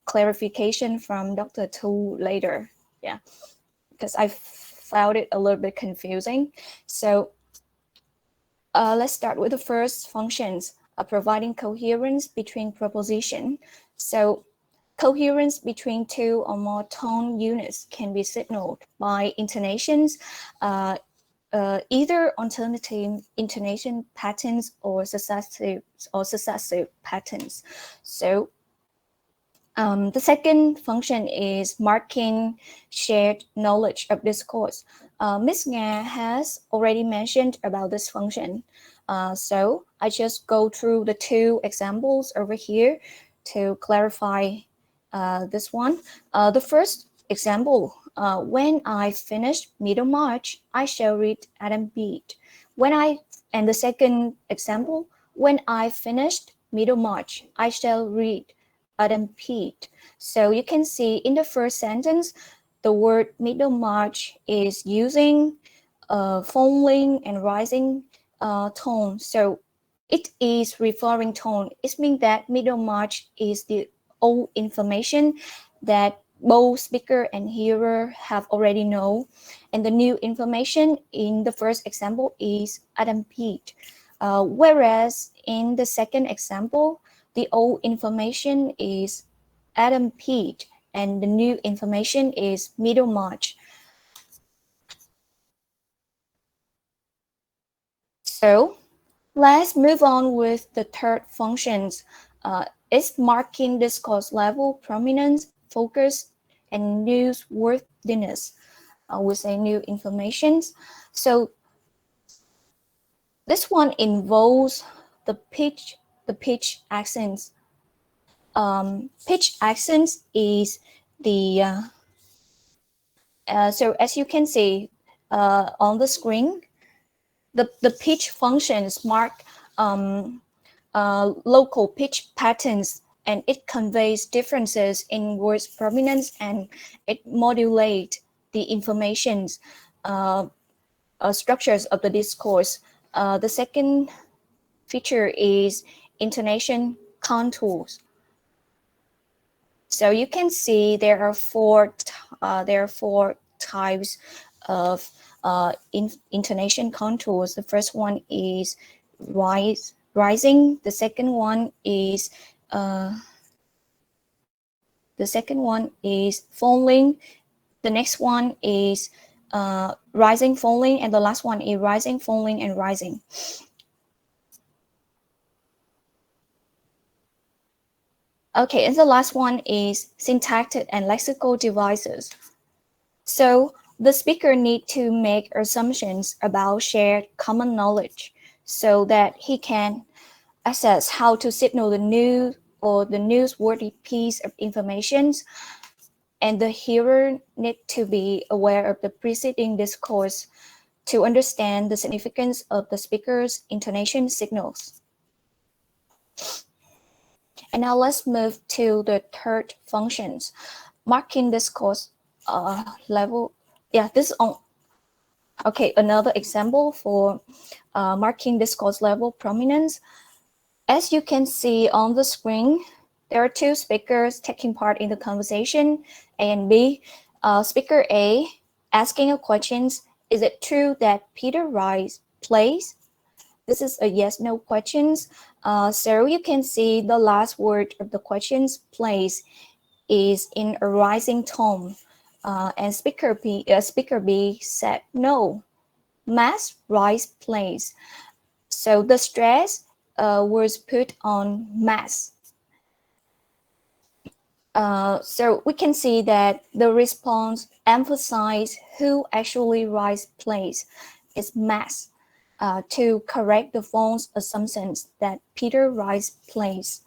clarification from Dr. Tu later. Yeah, because I found it a little bit confusing. So let's start with the first functions, providing coherence between proposition. So coherence between 2 or more tone units can be signaled by intonations, either alternating intonation patterns or successive patterns. So the second function is marking shared knowledge of discourse. Ms. Nga has already mentioned about this function. So I just go through the 2 examples over here to clarify this one. The first example, when I finish Middlemarch, I shall read Adam Bede. And the second example, when I finished Middlemarch, I shall read Adam Bede. So you can see in the first sentence, the word Middlemarch is using falling and rising tone. So it is referring tone. It means that Middlemarch is the old information that both speaker and hearer have already know, and the new information in the first example is Adam Pete. Whereas in the second example, the old information is Adam Pete and the new information is Middlemarch. So let's move on with the third functions. It's marking discourse level, prominence, focus, and newsworthiness. We say new information. So this one involves the pitch accents. Pitch accents is the so as you can see on the screen, the pitch functions mark local pitch patterns, and it conveys differences in words prominence, and it modulates the informations structures of the discourse. The second feature is intonation contours. So you can see there are four types of intonation contours. The first one is rising. The second one is falling. The next one is rising, falling, and the last one is rising, falling, and rising. Okay, and the last one is syntactic and lexical devices. So the speaker need to make assumptions about shared common knowledge so that he can assess how to signal the new or the newsworthy piece of information, and the hearer need to be aware of the preceding discourse to understand the significance of the speaker's intonation signals. And now let's move to the third functions, marking discourse level. Yeah, this on. Okay, another example for marking discourse level prominence. As you can see on the screen, there are two speakers taking part in the conversation, A and B. Speaker A asking a question, is it true that Peter Rice plays? This is a yes/no questions. So you can see the last word of the questions, plays, is in a rising tone. And speaker B said no. Mass Rice plays. So the stress was put on mass. So we can see that the response emphasizes who actually Rice plays is mass to correct the false assumptions that Peter Rice plays.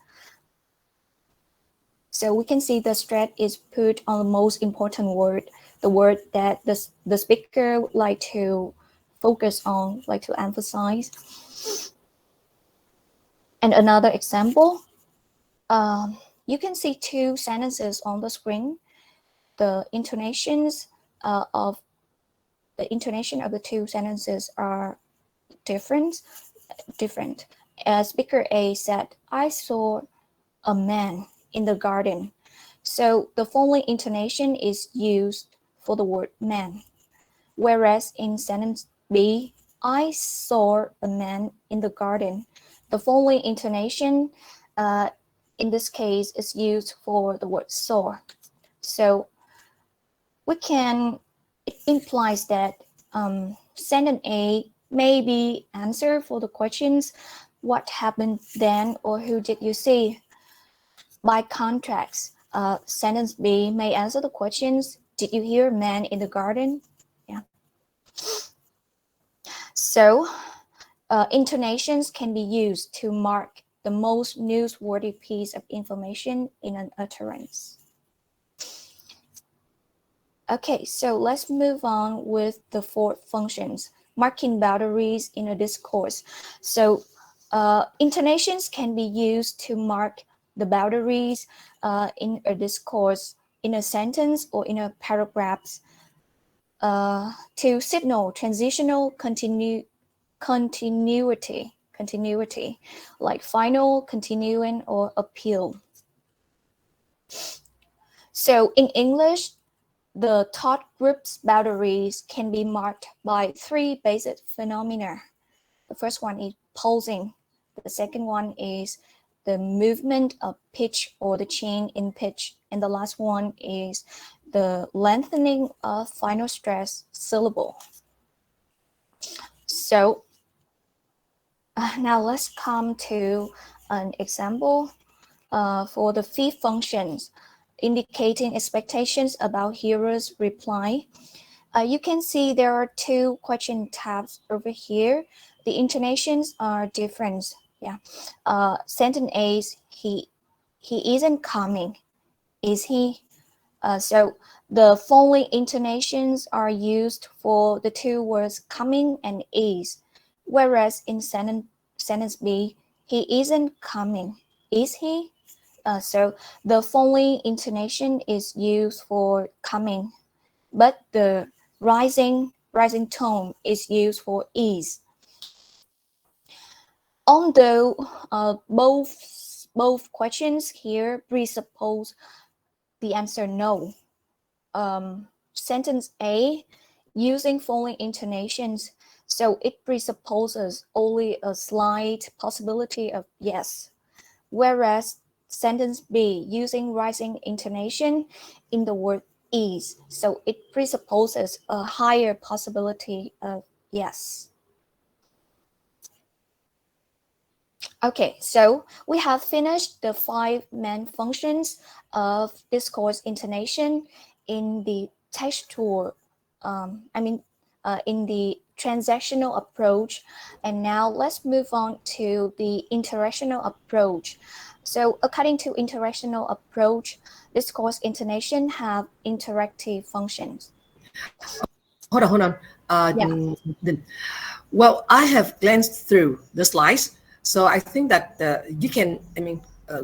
So we can see the stress is put on the most important word, the word that the speaker would like to focus on, like to emphasize. And another example, you can see two sentences on the screen. The intonations of the two sentences are different. Speaker A said, I saw a man in the garden. So the following intonation is used for the word man. Whereas in sentence B, I saw a man in the garden. The following intonation in this case is used for the word saw. So it implies that sentence A may be answer for the questions, what happened then, or who did you see? By contrast, sentence B may answer the questions, did you hear a man in the garden? Yeah. So intonations can be used to mark the most newsworthy piece of information in an utterance. Okay, so let's move on with the fourth functions, marking boundaries in a discourse. So intonations can be used to mark the boundaries in a discourse, in a sentence or in a paragraph. to signal transitional continuity, like final, continuing, or appeal. So in English, the thought group's boundaries can be marked by three basic phenomena. The first one is pulsing. The second one is the movement of pitch or the change in pitch. And the last one is the lengthening of final stress syllable. So now let's come to an example for the fifth functions, indicating expectations about hearer's reply. You can see there are two question tabs over here. The intonations are different. Yeah. Sentence A is he isn't coming. Is he? So the following intonations are used for the two words coming and is, whereas in sentence B, he isn't coming. Is he? So the following intonation is used for coming, but the rising tone is used for is. Although both questions here presuppose the answer no. Sentence A using following intonations, so it presupposes only a slight possibility of yes, whereas sentence B using rising intonation in the word is, so it presupposes a higher possibility of yes. Okay, so we have finished the 5 main functions of discourse intonation in the textual, in the transactional approach. And now let's move on to the interactional approach. So according to interactional approach, discourse intonation have interactive functions. Hold on. Well, I have glanced through the slides, so I think that you can,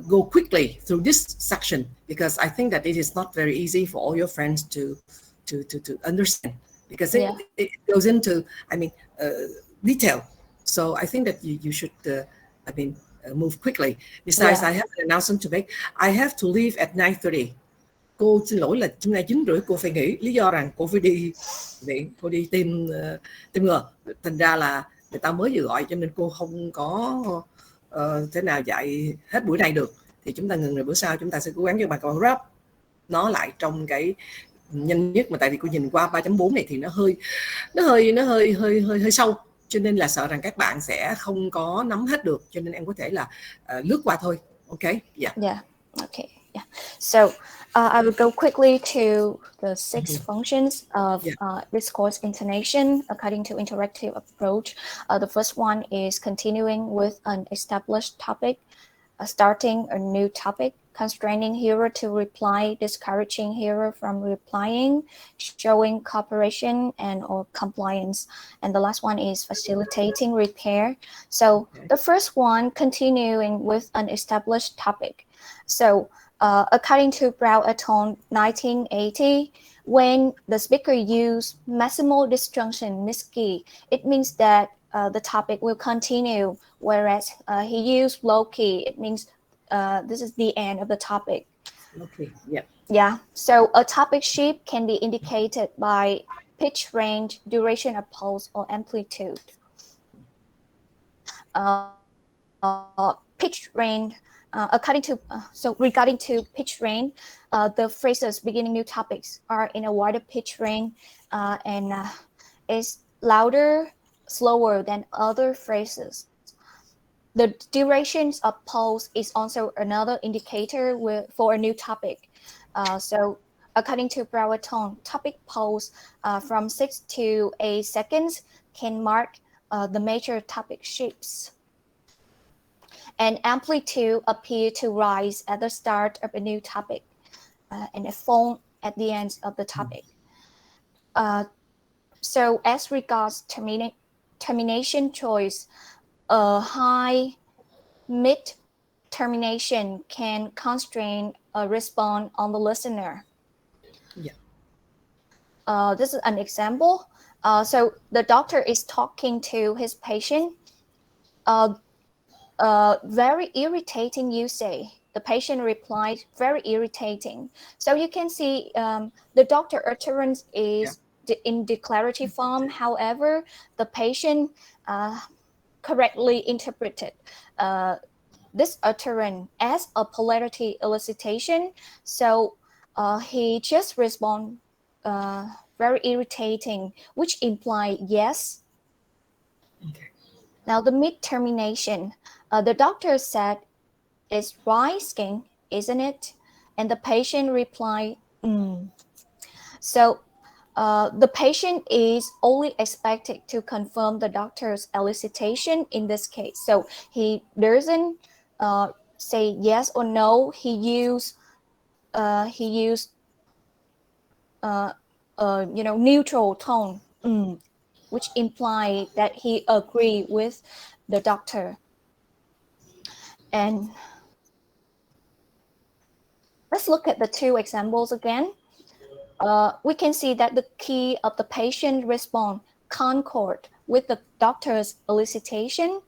go quickly through this section, because I think that it is not very easy for all your friends to understand, because it goes into, detail. So I think that you should, move quickly. Besides, I have an announcement to make. I have to leave at 9:30. Cô xin lỗi là hôm nay 9:30 cô phải nghỉ, lý do rằng cô phải đi tiêm ngừa, thành ra là người ta mới vừa gọi, cho nên cô không có thế nào dạy hết buổi này được. Thì chúng ta ngừng rồi, bữa sau chúng ta sẽ cố gắng cho bà con wrap nó lại trong cái nhanh nhất, mà tại vì cô nhìn qua 3.4 này thì nó hơi sâu, cho nên là sợ rằng các bạn sẽ không có nắm hết được, cho nên em có thể là lướt qua thôi. Okay? Yeah. Okay. Yeah. So I will go quickly to the 6 functions of discourse intonation according to interactive approach. The first one is continuing with an established topic, starting a new topic, constraining hearer to reply, discouraging hearer from replying, showing cooperation and or compliance. And the last one is facilitating repair. So the first one, continuing with an established topic. So according to Brown et al. 1980, when the speaker used maximal disjunction MISCI, it means that the topic will continue, whereas he used low key, it means this is the end of the topic. Okay, yeah. Yeah, so a topic shape can be indicated by pitch range, duration of pulse, or amplitude. Pitch range, regarding to pitch range, the phrases beginning new topics are in a wider pitch range and is louder, slower than other phrases. The durations of pulse is also another indicator for a new topic. So according to Brown et al., topic pulse from 6 to 8 seconds can mark the major topic shapes. And amplitude appear to rise at the start of a new topic and fall at the end of the topic. So as regards termination choice, a high mid termination can constrain a response on the listener. Yeah. This is an example. So the doctor is talking to his patient. Very irritating, you say. The patient replied, very irritating. So you can see the doctor utterance is in declarative form. However, the patient correctly interpreted this utterance as a polarity elicitation. So he just respond very irritating, which imply yes. Okay. Now the mid termination, the doctor said, "It's rising, isn't it?" And the patient replied, So the patient is only expected to confirm the doctor's elicitation in this case. So he doesn't say yes or no. He used neutral tone, which imply that he agree with the doctor. And let's look at the two examples again. We can see that the key of the patient response concord with the doctor's elicitation.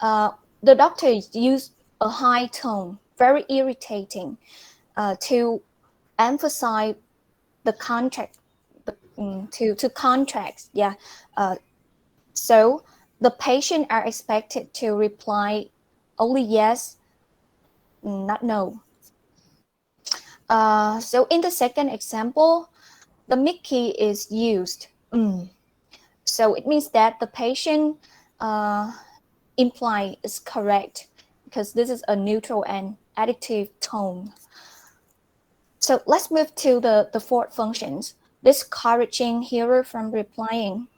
The doctor used a high tone, very irritating, to emphasize the contract, to contracts. Yeah. So the patient are expected to reply only yes, not no. So in the second example, the mid key is used. So it means that the patient imply is correct because this is a neutral and additive tone. So let's move to the fourth functions, discouraging hearer from replying.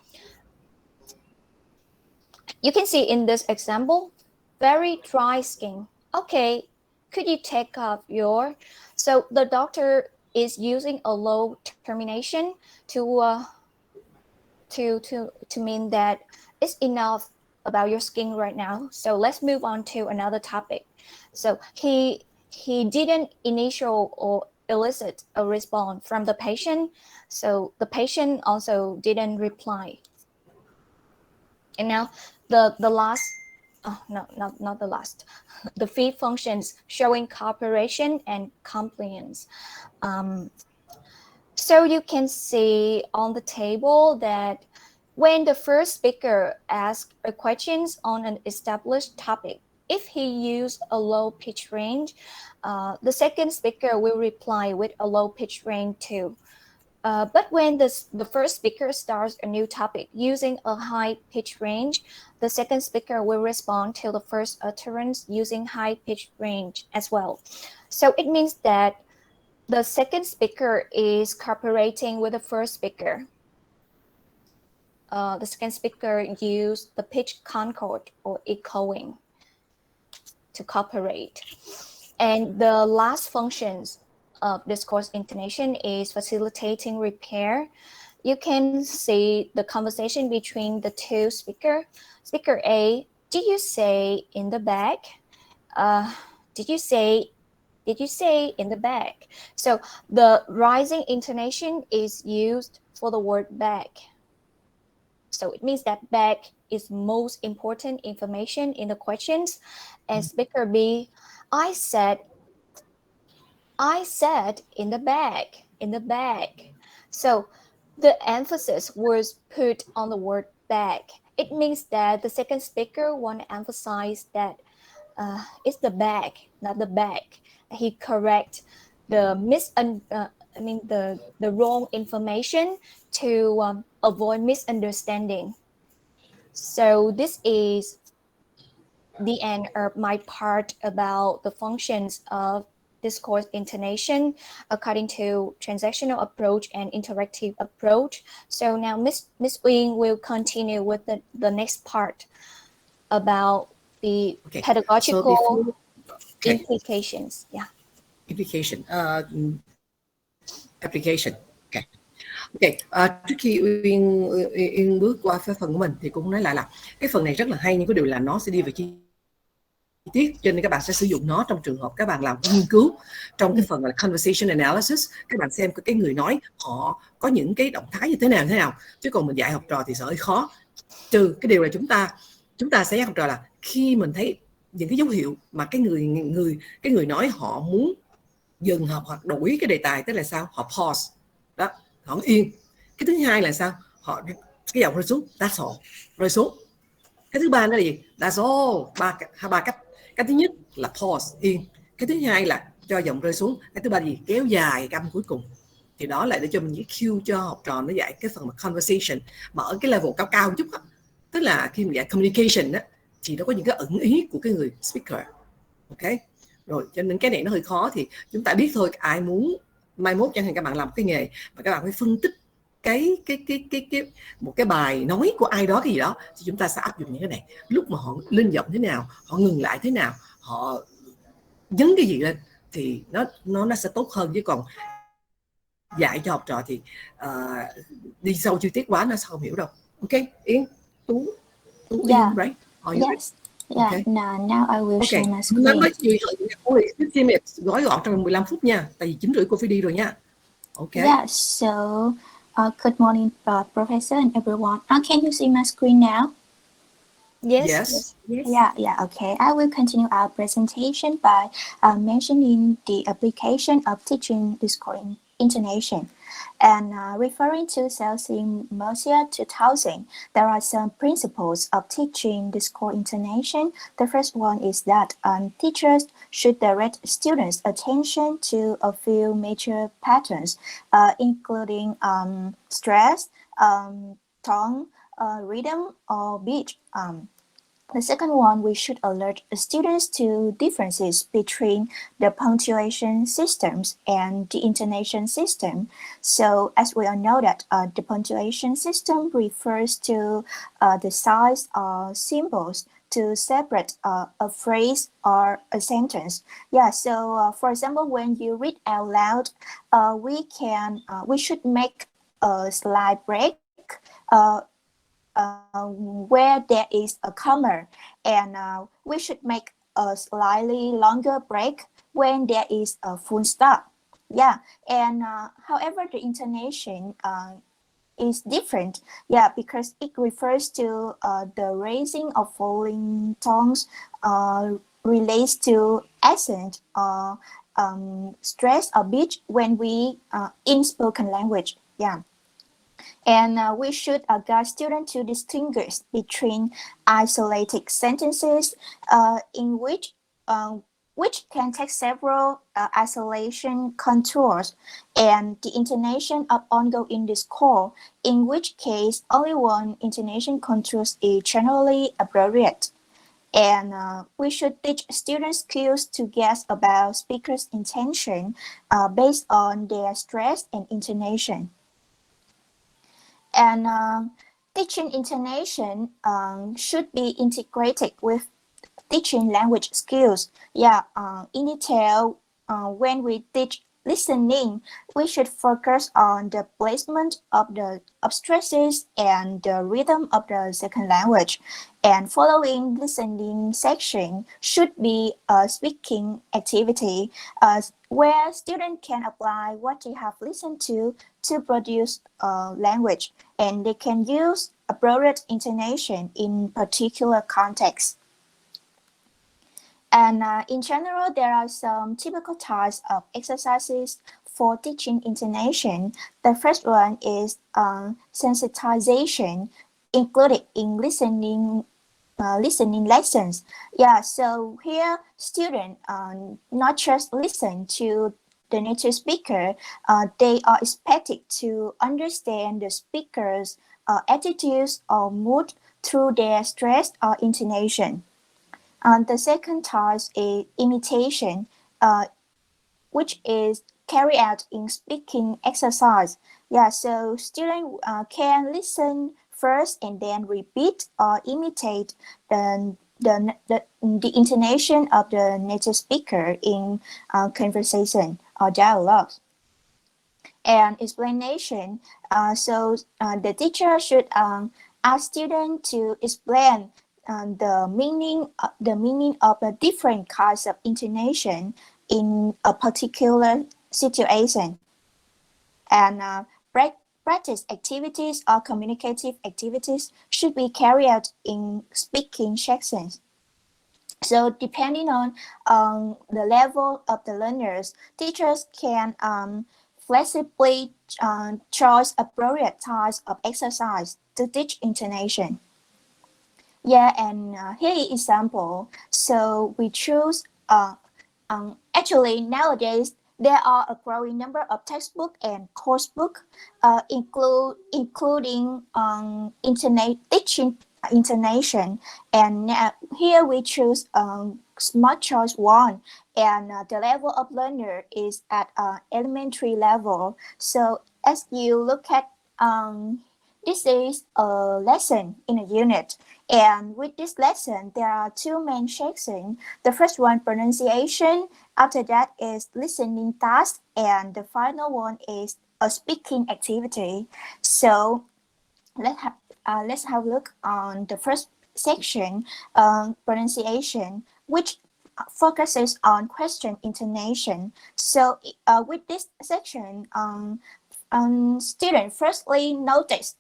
You can see in this example, very dry skin. Okay, could you take off your... So the doctor is using a low termination to mean that it's enough about your skin right now. So let's move on to another topic. So he didn't initial or elicit a response from the patient. So the patient also didn't reply. And now the last, not the last, the fifth functions showing cooperation and compliance. So you can see on the table that when the first speaker asks questions on an established topic, if he used a low pitch range, the second speaker will reply with a low pitch range too. But when the first speaker starts a new topic using a high pitch range, the second speaker will respond to the first utterance using high pitch range as well. So it means that the second speaker is cooperating with the first speaker. The second speaker used the pitch concord or echoing to cooperate. And the last functions of discourse intonation is facilitating repair. You can see the conversation between the two speakers. Speaker A, did you say in the back? Did you say in the back? So the rising intonation is used for the word back. So it means that back is most important information in the questions. And speaker B, I said in the back. So the emphasis was put on the word back. It means that the second speaker want to emphasize that it's the back, not the back. He correct the the wrong information to avoid misunderstanding. So this is the end of my part about the functions of discourse intonation according to transactional approach and interactive approach. So now Miss Uyên will continue with the next part about the pedagogical implications. Yeah. Implication. Application. Okay. Okay. Trước khi Uyên bước qua cái phần của mình thì cũng nói lại là cái phần này rất là hay, nhưng có điều là nó sẽ đi về chi tiết, cho nên các bạn sẽ sử dụng nó trong trường hợp các bạn làm nghiên cứu trong cái phần là conversation analysis. Các bạn xem cái người nói họ có những cái động thái như thế nào, chứ còn mình dạy học trò thì sợ hơi khó. Trừ cái điều là chúng ta sẽ dạy học trò là khi mình thấy những cái dấu hiệu mà cái người nói họ muốn dừng học hoặc đổi cái đề tài, tức là sao, họ pause đó, họ yên. Cái thứ hai là sao, họ cái giọng rơi xuống, that's all, rơi xuống. Cái thứ ba là gì, that's all, ba cách. Cái thứ nhất là pause, yên. Cái thứ hai là cho giọng rơi xuống. Cái thứ ba là gì, kéo dài cái âm cuối cùng. Thì đó lại để cho mình cue cho học trò nó dạy cái phần mà conversation mà ở cái level cao cao một chút đó. Tức là khi mình dạy communication đó, thì nó có những cái ẩn ý của cái người speaker. Ok, rồi cho nên cái này nó hơi khó, thì chúng ta biết thôi. Ai muốn mai mốt chẳng hạn các bạn làm cái nghề mà các bạn phải phân tích cái một cái bài nói của ai đó cái gì đó, thì chúng ta sẽ áp dụng những cái này. Lúc mà họ lên giọng thế nào, họ ngừng lại thế nào, họ nhấn cái gì lên thì nó sẽ tốt hơn. Chứ còn dạy cho học trò thì đi sâu chi tiết quá nó sẽ không hiểu đâu. Ok, Yến, Tú Yeah. Yến, right? Yes. Yeah. Okay. Now I will share my Nói screen. với chị 15 minutes, gói gọn trong 15 phút nha, tại vì 9:30 cô phải đi rồi nha. Okay. Yeah. So, good morning, Professor and everyone. Can you see my screen now? Yes. Yeah. Okay. I will continue our presentation by mentioning the application of teaching discourse intonation. And referring to Celsius 2000, there are some principles of teaching discourse intonation. The first one is that teachers should direct students' attention to a few major patterns, including stress, tone, rhythm, or beat. The second one, we should alert students to differences between the punctuation systems and the intonation system. So as we all know that the punctuation system refers to the size of symbols to separate a phrase or a sentence. Yeah, so for example, when you read out loud, we should make a slight break where there is a comma, and we should make a slightly longer break when there is a full stop. Yeah, and however, the intonation is different. Yeah, because it refers to the raising or falling tones, relates to accent or stress or pitch when we in spoken language. Yeah. And we should guide students to distinguish between isolated sentences in which can take several isolation contours, and the intonation of ongoing discourse, in which case only one intonation contour is generally appropriate. And we should teach students skills to guess about speakers' intention based on their stress and intonation. And teaching intonation should be integrated with teaching language skills. Yeah, in detail, when we teach listening, we should focus on the placement of the stresses and the rhythm of the second language. And following listening section should be a speaking activity where students can apply what they have listened to produce language, and they can use appropriate intonation in particular contexts. And in general, there are some typical types of exercises for teaching intonation. The first one is sensitization, included in listening lessons. Yeah, so here students not just listen to the native speaker, they are expected to understand the speaker's attitudes or mood through their stress or intonation. The second type is imitation, which is carried out in speaking exercise. Yeah, so students can listen first and then repeat or imitate the intonation of the native speaker in conversation or dialogue. And explanation. So the teacher should ask students to explain the meaning of the different kinds of intonation in a particular situation, and practice activities or communicative activities should be carried out in speaking sections. So depending on the level of the learners, teachers can flexibly choose appropriate types of exercise to teach intonation. Yeah, and here is example. So we choose actually nowadays there are a growing number of textbook and course book, including teaching intonation, and here we choose Smart Choice 1, and the level of learner is at elementary level. So as you look at this is a lesson in a unit, and with this lesson there are two main sections. The first one, pronunciation. After that is listening task, and the final one is a speaking activity. So let's have a look on the first section, pronunciation, which focuses on question intonation. So with this section, students firstly notice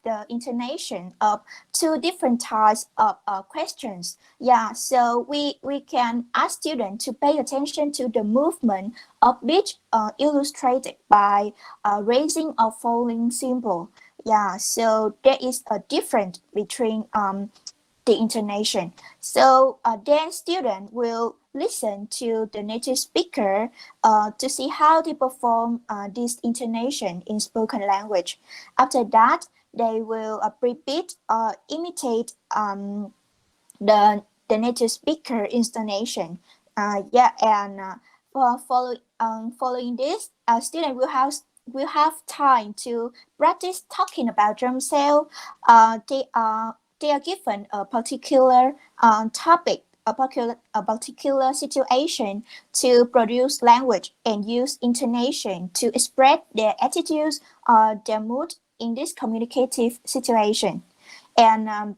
the intonation of two different types of questions. Yeah, so we can ask students to pay attention to the movement of each illustrated by raising or falling symbol. Yeah, so there is a difference between the intonation. So then student will listen to the native speaker to see how they perform this intonation in spoken language. After that, they will repeat or imitate the native speaker intonation. Following this, student will have time to practice talking about themselves. They are given a particular topic, a particular situation to produce language and use intonation to express their attitudes or their mood in this communicative situation. And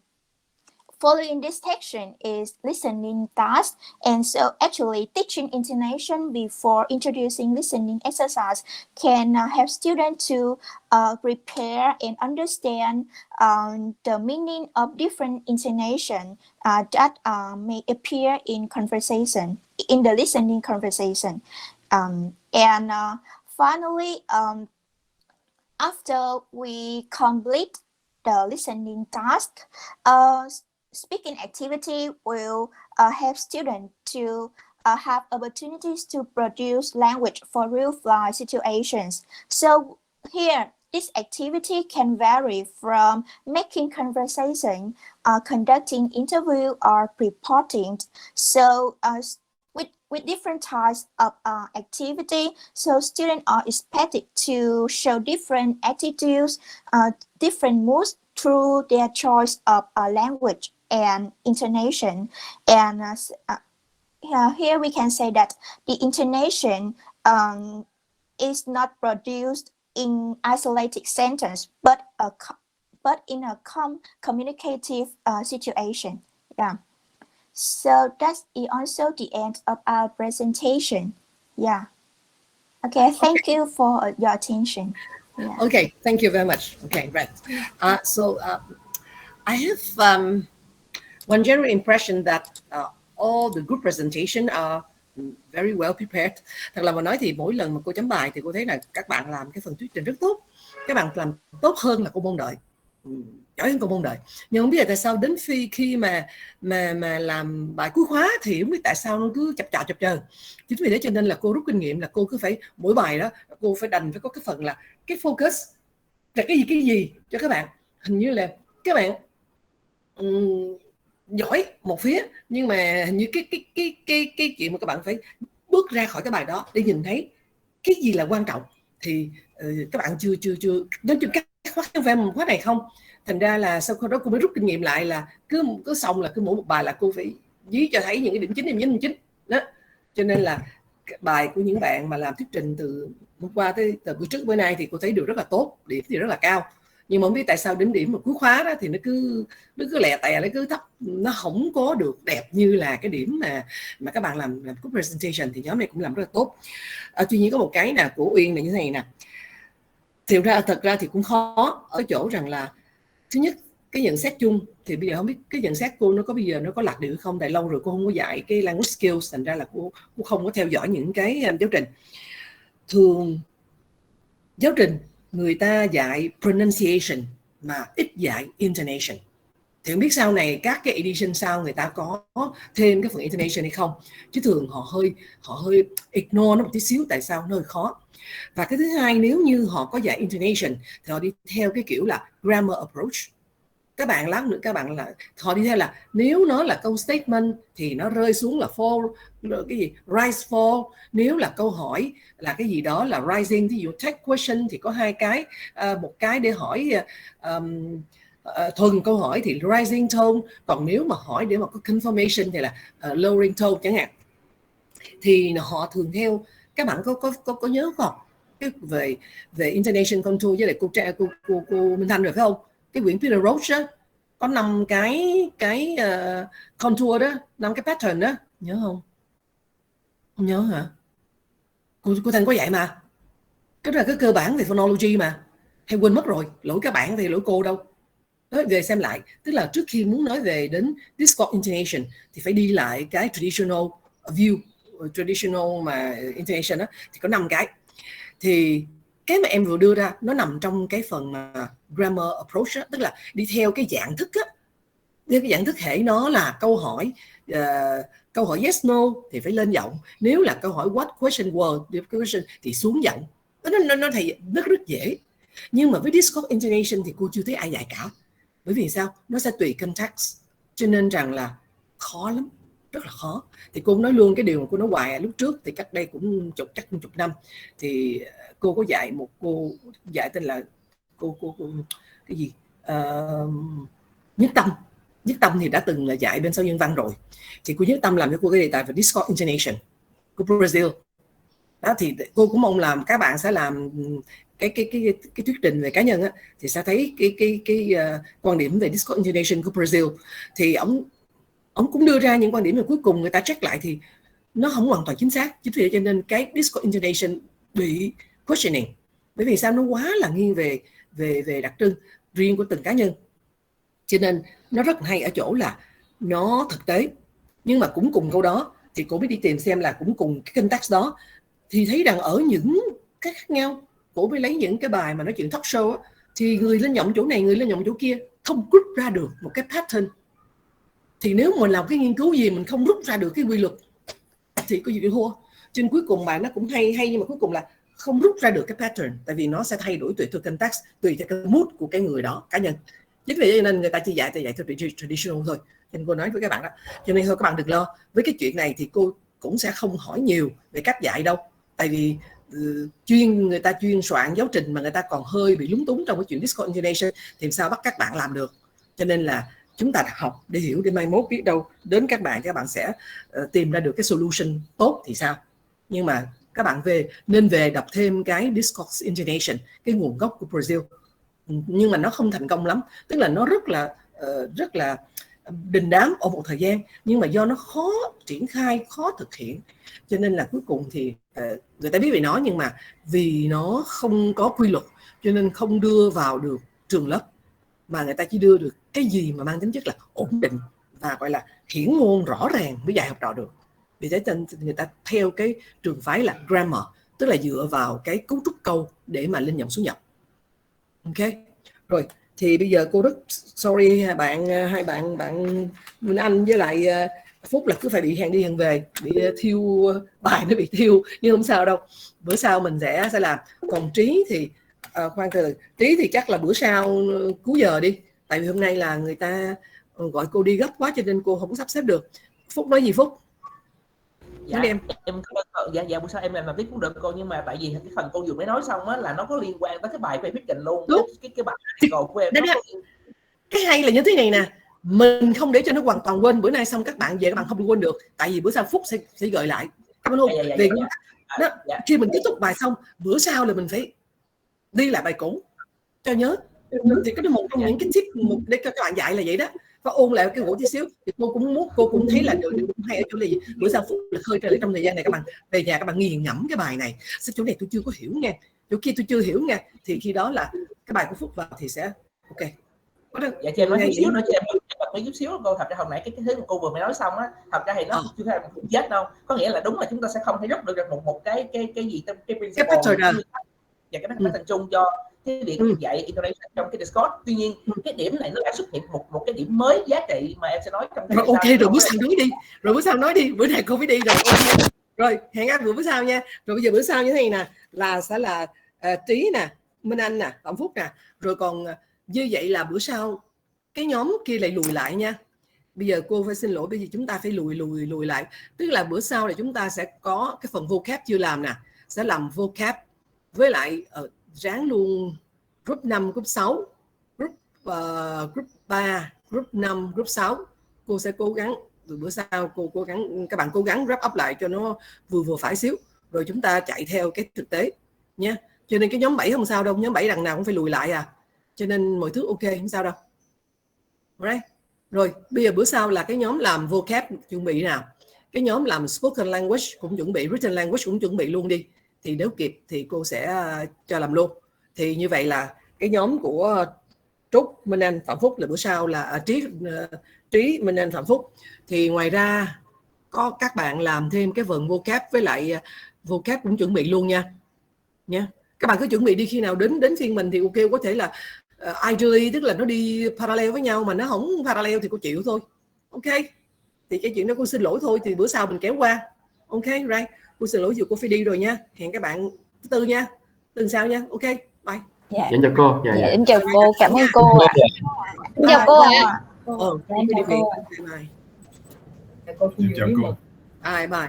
following this section is listening task, and so actually teaching intonation before introducing listening exercise can help students to prepare and understand the meaning of different intonation that may appear in conversation, in the listening conversation. Finally, after we complete the listening task, speaking activity will help students to have opportunities to produce language for real-life situations. So here, this activity can vary from making conversation, conducting interview, or reporting. So with different types of activity, so students are expected to show different attitudes, different moods through their choice of language and intonation. And here we can say that the intonation is not produced in isolated sentence, but in a communicative situation. Yeah. So that's also the end of our presentation. Yeah. Okay, thank you for your attention. Yeah. Okay, thank you very much. Okay, right. I have one general impression that all the group presentation are very well prepared. Thật là mà nói thì mỗi lần mà cô chấm bài thì cô thấy là các bạn làm cái phần thuyết trình rất tốt. Các bạn làm tốt hơn là cô mong đợi. Giỏi hơn cô mong đợi. Nhưng không biết là tại sao đến khi mà làm bài cuối khóa thì không biết tại sao nó cứ chập chờn. Chính vì thế cho nên là cô rút kinh nghiệm là cô cứ phải mỗi bài đó cô phải đành phải có cái phần là cái focus là cái gì cho các bạn. Hình như là các bạn giỏi một phía, nhưng mà hình như cái chuyện mà các bạn phải bước ra khỏi cái bài đó để nhìn thấy cái gì là quan trọng thì các bạn chưa nói chung các khóa này không. Thành ra là sau đó cô mới rút kinh nghiệm lại là cứ xong là cứ mỗi một bài là cô phải dí cho thấy những cái điểm chính đó. Cho nên là bài của những bạn mà làm thuyết trình từ hôm qua tới từ bữa trước bữa nay thì cô thấy đều rất là tốt, điểm thì rất là cao. nhưng mà không biết tại sao đến điểm mà cuối khóa đó thì nó cứ lẹ tè, nó cứ thấp, nó không có được đẹp như là cái điểm mà các bạn làm group presentation. Thì nhóm này cũng làm rất là tốt. Tuy nhiên có một cái nè của Uyên là như thế này nè, thật ra thì cũng khó ở chỗ rằng là thứ nhất cái nhận xét chung thì bây giờ không biết cái nhận xét cô nó có bây giờ nó có lạc được không, tại lâu rồi cô không có dạy cái language skills, thành ra là cô không có theo dõi những cái giáo trình. Thường giáo trình người ta dạy pronunciation mà ít dạy intonation. Thì không biết sau này các cái edition sau người ta có thêm cái phần intonation hay không, chứ thường họ hơi ignore nó một tí xíu, tại sao nó hơi khó. Và cái thứ hai, nếu như họ có dạy intonation thì họ đi theo cái kiểu là grammar approach. Các bạn lát nữa các bạn là họ đi theo là nếu nó là câu statement thì nó rơi xuống là fall, cái gì rise fall. Nếu là câu hỏi là cái gì đó là rising, ví dụ take question thì có hai cái, một cái để hỏi thuần câu hỏi thì rising tone, còn nếu mà hỏi để mà có confirmation thì là lowering tone chẳng hạn. Thì họ thường theo, các bạn có nhớ không cái về intonation control với lại cô Minh Thanh rồi phải không? Cái quyển Peter Roach á, có 5 cái contour đó, 5 cái pattern đó, nhớ không? Không nhớ hả? Cô Thanh có dạy mà. Cái đó là cái cơ bản về phonology mà. Hay quên mất rồi, lỗi các bạn thì lỗi cô đâu. Đó, về xem lại, tức là trước khi muốn nói về đến Discourse intonation thì phải đi lại cái traditional view, traditional mà intonation đó, thì có 5 cái. Thì cái mà em vừa đưa ra nó nằm trong cái phần mà grammar approach đó, tức là đi theo cái dạng thức á. Nếu cái dạng thức hệ nó là câu hỏi yes no thì phải lên giọng, nếu là câu hỏi what question word thì xuống giọng. Nó rất dễ. Nhưng mà với Discourse intonation thì cô chưa thấy ai dạy cả. Bởi vì sao? Nó sẽ tùy context, cho nên rằng là khó lắm, rất là khó. Thì cô nói luôn cái điều mà cô nói hoài lúc trước, thì cách đây cũng chắc chục năm thì cô có dạy một cô dạy tên là cô cái gì Nhất Tâm thì đã từng là dạy bên Sao Nhân Văn rồi. Thì cô Nhất Tâm làm cho cô cái đề tài về Discourse intonation của Brazil đó. Thì cô cũng mong làm các bạn sẽ làm cái thuyết trình về cá nhân á, thì sẽ thấy cái quan điểm về Discourse intonation của Brazil. Thì ông cũng đưa ra những quan điểm mà cuối cùng người ta check lại thì nó không hoàn toàn chính xác. Chính vì vậy cho nên cái Discourse intonation bị questioning, bởi vì sao? Nó quá là nghiêng về đặc trưng riêng của từng cá nhân. Cho nên nó rất hay ở chỗ là nó thực tế, nhưng mà cũng cùng câu đó thì cô mới đi tìm xem là cũng cùng cái context đó thì thấy rằng ở những cái khác nhau. Cô mới lấy những cái bài mà nói chuyện talk show á, thì người lên giọng chỗ này, người lên giọng chỗ kia, không rút ra được một cái pattern. Thì nếu mình làm cái nghiên cứu gì mình không rút ra được cái quy luật thì có gì để thua. Cho nên cuối cùng bài nó cũng hay nhưng mà cuối cùng là không rút ra được cái pattern, tại vì nó sẽ thay đổi tùy theo context, tùy theo cái mood của cái người đó, cá nhân. Chính vì vậy nên người ta chỉ dạy theo traditional thôi. Cho nên cô nói với các bạn đó, cho nên thôi các bạn đừng lo với cái chuyện này, thì cô cũng sẽ không hỏi nhiều về cách dạy đâu, tại vì người ta chuyên soạn giáo trình mà người ta còn hơi bị lúng túng trong cái chuyện Discourse intonation thì sao bắt các bạn làm được. Cho nên là chúng ta học để hiểu, để mai mốt biết đâu đến các bạn sẽ tìm ra được cái solution tốt thì sao. Nhưng mà các bạn nên về đọc thêm cái Discourse intonation, cái nguồn gốc của Brazil. Nhưng mà nó không thành công lắm, tức là nó rất là đình đám ở một thời gian, nhưng mà do nó khó triển khai, khó thực hiện, cho nên là cuối cùng thì người ta biết về nó, nhưng mà vì nó không có quy luật cho nên không đưa vào được trường lớp, mà người ta chỉ đưa được cái gì mà mang tính chất là ổn định và gọi là hiển ngôn rõ ràng mới dạy học trò được. Vì thế nên người ta theo cái trường phái là grammar, tức là dựa vào cái cấu trúc câu để mà lên giọng xuống giọng. Ok, rồi thì bây giờ cô rất sorry hai bạn Minh Anh với lại Phúc là cứ phải bị hàng đi hàng về, bị thiêu bài, nó bị thiêu, nhưng không sao đâu, bữa sau mình sẽ làm. Còn Trí thì khoan từ Trí thì chắc là bữa sau cuối giờ đi, tại vì hôm nay là người ta gọi cô đi gấp quá cho nên cô không sắp xếp được. Phúc nói gì Phúc? Dạ em dạ bữa sau em làm tiếp cũng được cô, nhưng mà tại vì cái phần cô vừa mới nói xong á là nó có liên quan tới cái bài về thuyết trình luôn. Cái bài của em cái hay là như thế này nè, mình không để cho nó hoàn toàn quên. Bữa nay xong các bạn về các bạn không quên được, tại vì bữa sau Phúc sẽ gợi lại luôn. Khi mình kết thúc bài xong, bữa sau là mình phải đi lại bài cũ cho nhớ. Thì cái đó một trong những cái tip để cho các bạn dạy là vậy đó. Và ôn lại cái gỗ tí xíu thì cô cũng thấy là điều cũng hay ở chỗ là gì, bữa sau Phúc là khơi trở lại trong thời gian này, các bạn về nhà các bạn nghiền ngẫm cái bài này, chỗ này tôi chưa có hiểu nha, chỗ kia tôi chưa hiểu nha, thì khi đó là cái bài của Phúc vào thì sẽ ok. Dạ cho em nói chút xíu nữa, cho em nói chút xíu cô. Thật ra hồi nãy cái thứ mà cô vừa mới nói xong á, thật ra thì nó chưa phải là một chết đâu, có nghĩa là đúng là chúng ta sẽ không thể rút được một cái gì trong cái principle và cái pattern chung cho cái việc dạy intonation trong cái Discourse. Tuy nhiên cái điểm này nó đã xuất hiện một cái điểm mới giá trị mà em sẽ nói trong rồi. Ok, rồi bữa sau nói đi, rồi bữa sau nói đi, bữa này cô phải đi rồi. Okay. Rồi hẹn gặp bữa sau nha. Rồi bây giờ bữa sau như thế này nè, là sẽ là Trí nè, Minh Anh nè, Phạm Phúc nè, rồi còn như vậy là bữa sau cái nhóm kia lại lùi lại nha. Bây giờ cô phải xin lỗi, bây giờ chúng ta phải lùi lại, tức là bữa sau là chúng ta sẽ có cái phần vocab chưa làm nè, sẽ làm vocab với lại ráng luôn group 5, group 6, group 3, group 5, group 6. Cô sẽ cố gắng từ bữa sau cô cố gắng, các bạn cố gắng wrap up lại cho nó vừa phải xíu, rồi chúng ta chạy theo cái thực tế nha. Cho nên cái nhóm 7 không sao đâu, nhóm 7 đằng nào cũng phải lùi lại à, cho nên mọi thứ ok, không sao đâu. Right. Rồi bây giờ bữa sau là cái nhóm làm vocab chuẩn bị nào, cái nhóm làm spoken language cũng chuẩn bị, written language cũng chuẩn bị luôn đi, thì nếu kịp thì cô sẽ cho làm luôn. Thì như vậy là cái nhóm của Trúc, Minh Anh, Phạm Phúc là bữa sau là Trí, Minh Anh, Phạm Phúc. Thì ngoài ra có các bạn làm thêm cái phần vocab với lại vocab cũng chuẩn bị luôn nha. Các bạn cứ chuẩn bị đi, khi nào đến phiên mình thì ok, có thể là ideally tức là nó đi parallel với nhau, mà nó không parallel thì cô chịu thôi. Ok, thì cái chuyện đó cô xin lỗi thôi, thì bữa sau mình kéo qua. Ok, right, cô xin lỗi, dù cô phải đi rồi nha. Hẹn các bạn thứ Tư nha, tuần sau nha. Ok, bye. Dạ. Em chào cô. Dạ, em chào cô, cảm ơn cô ạ. Em chào cô ạ. Em đi viện. Chào cô. Bye bye.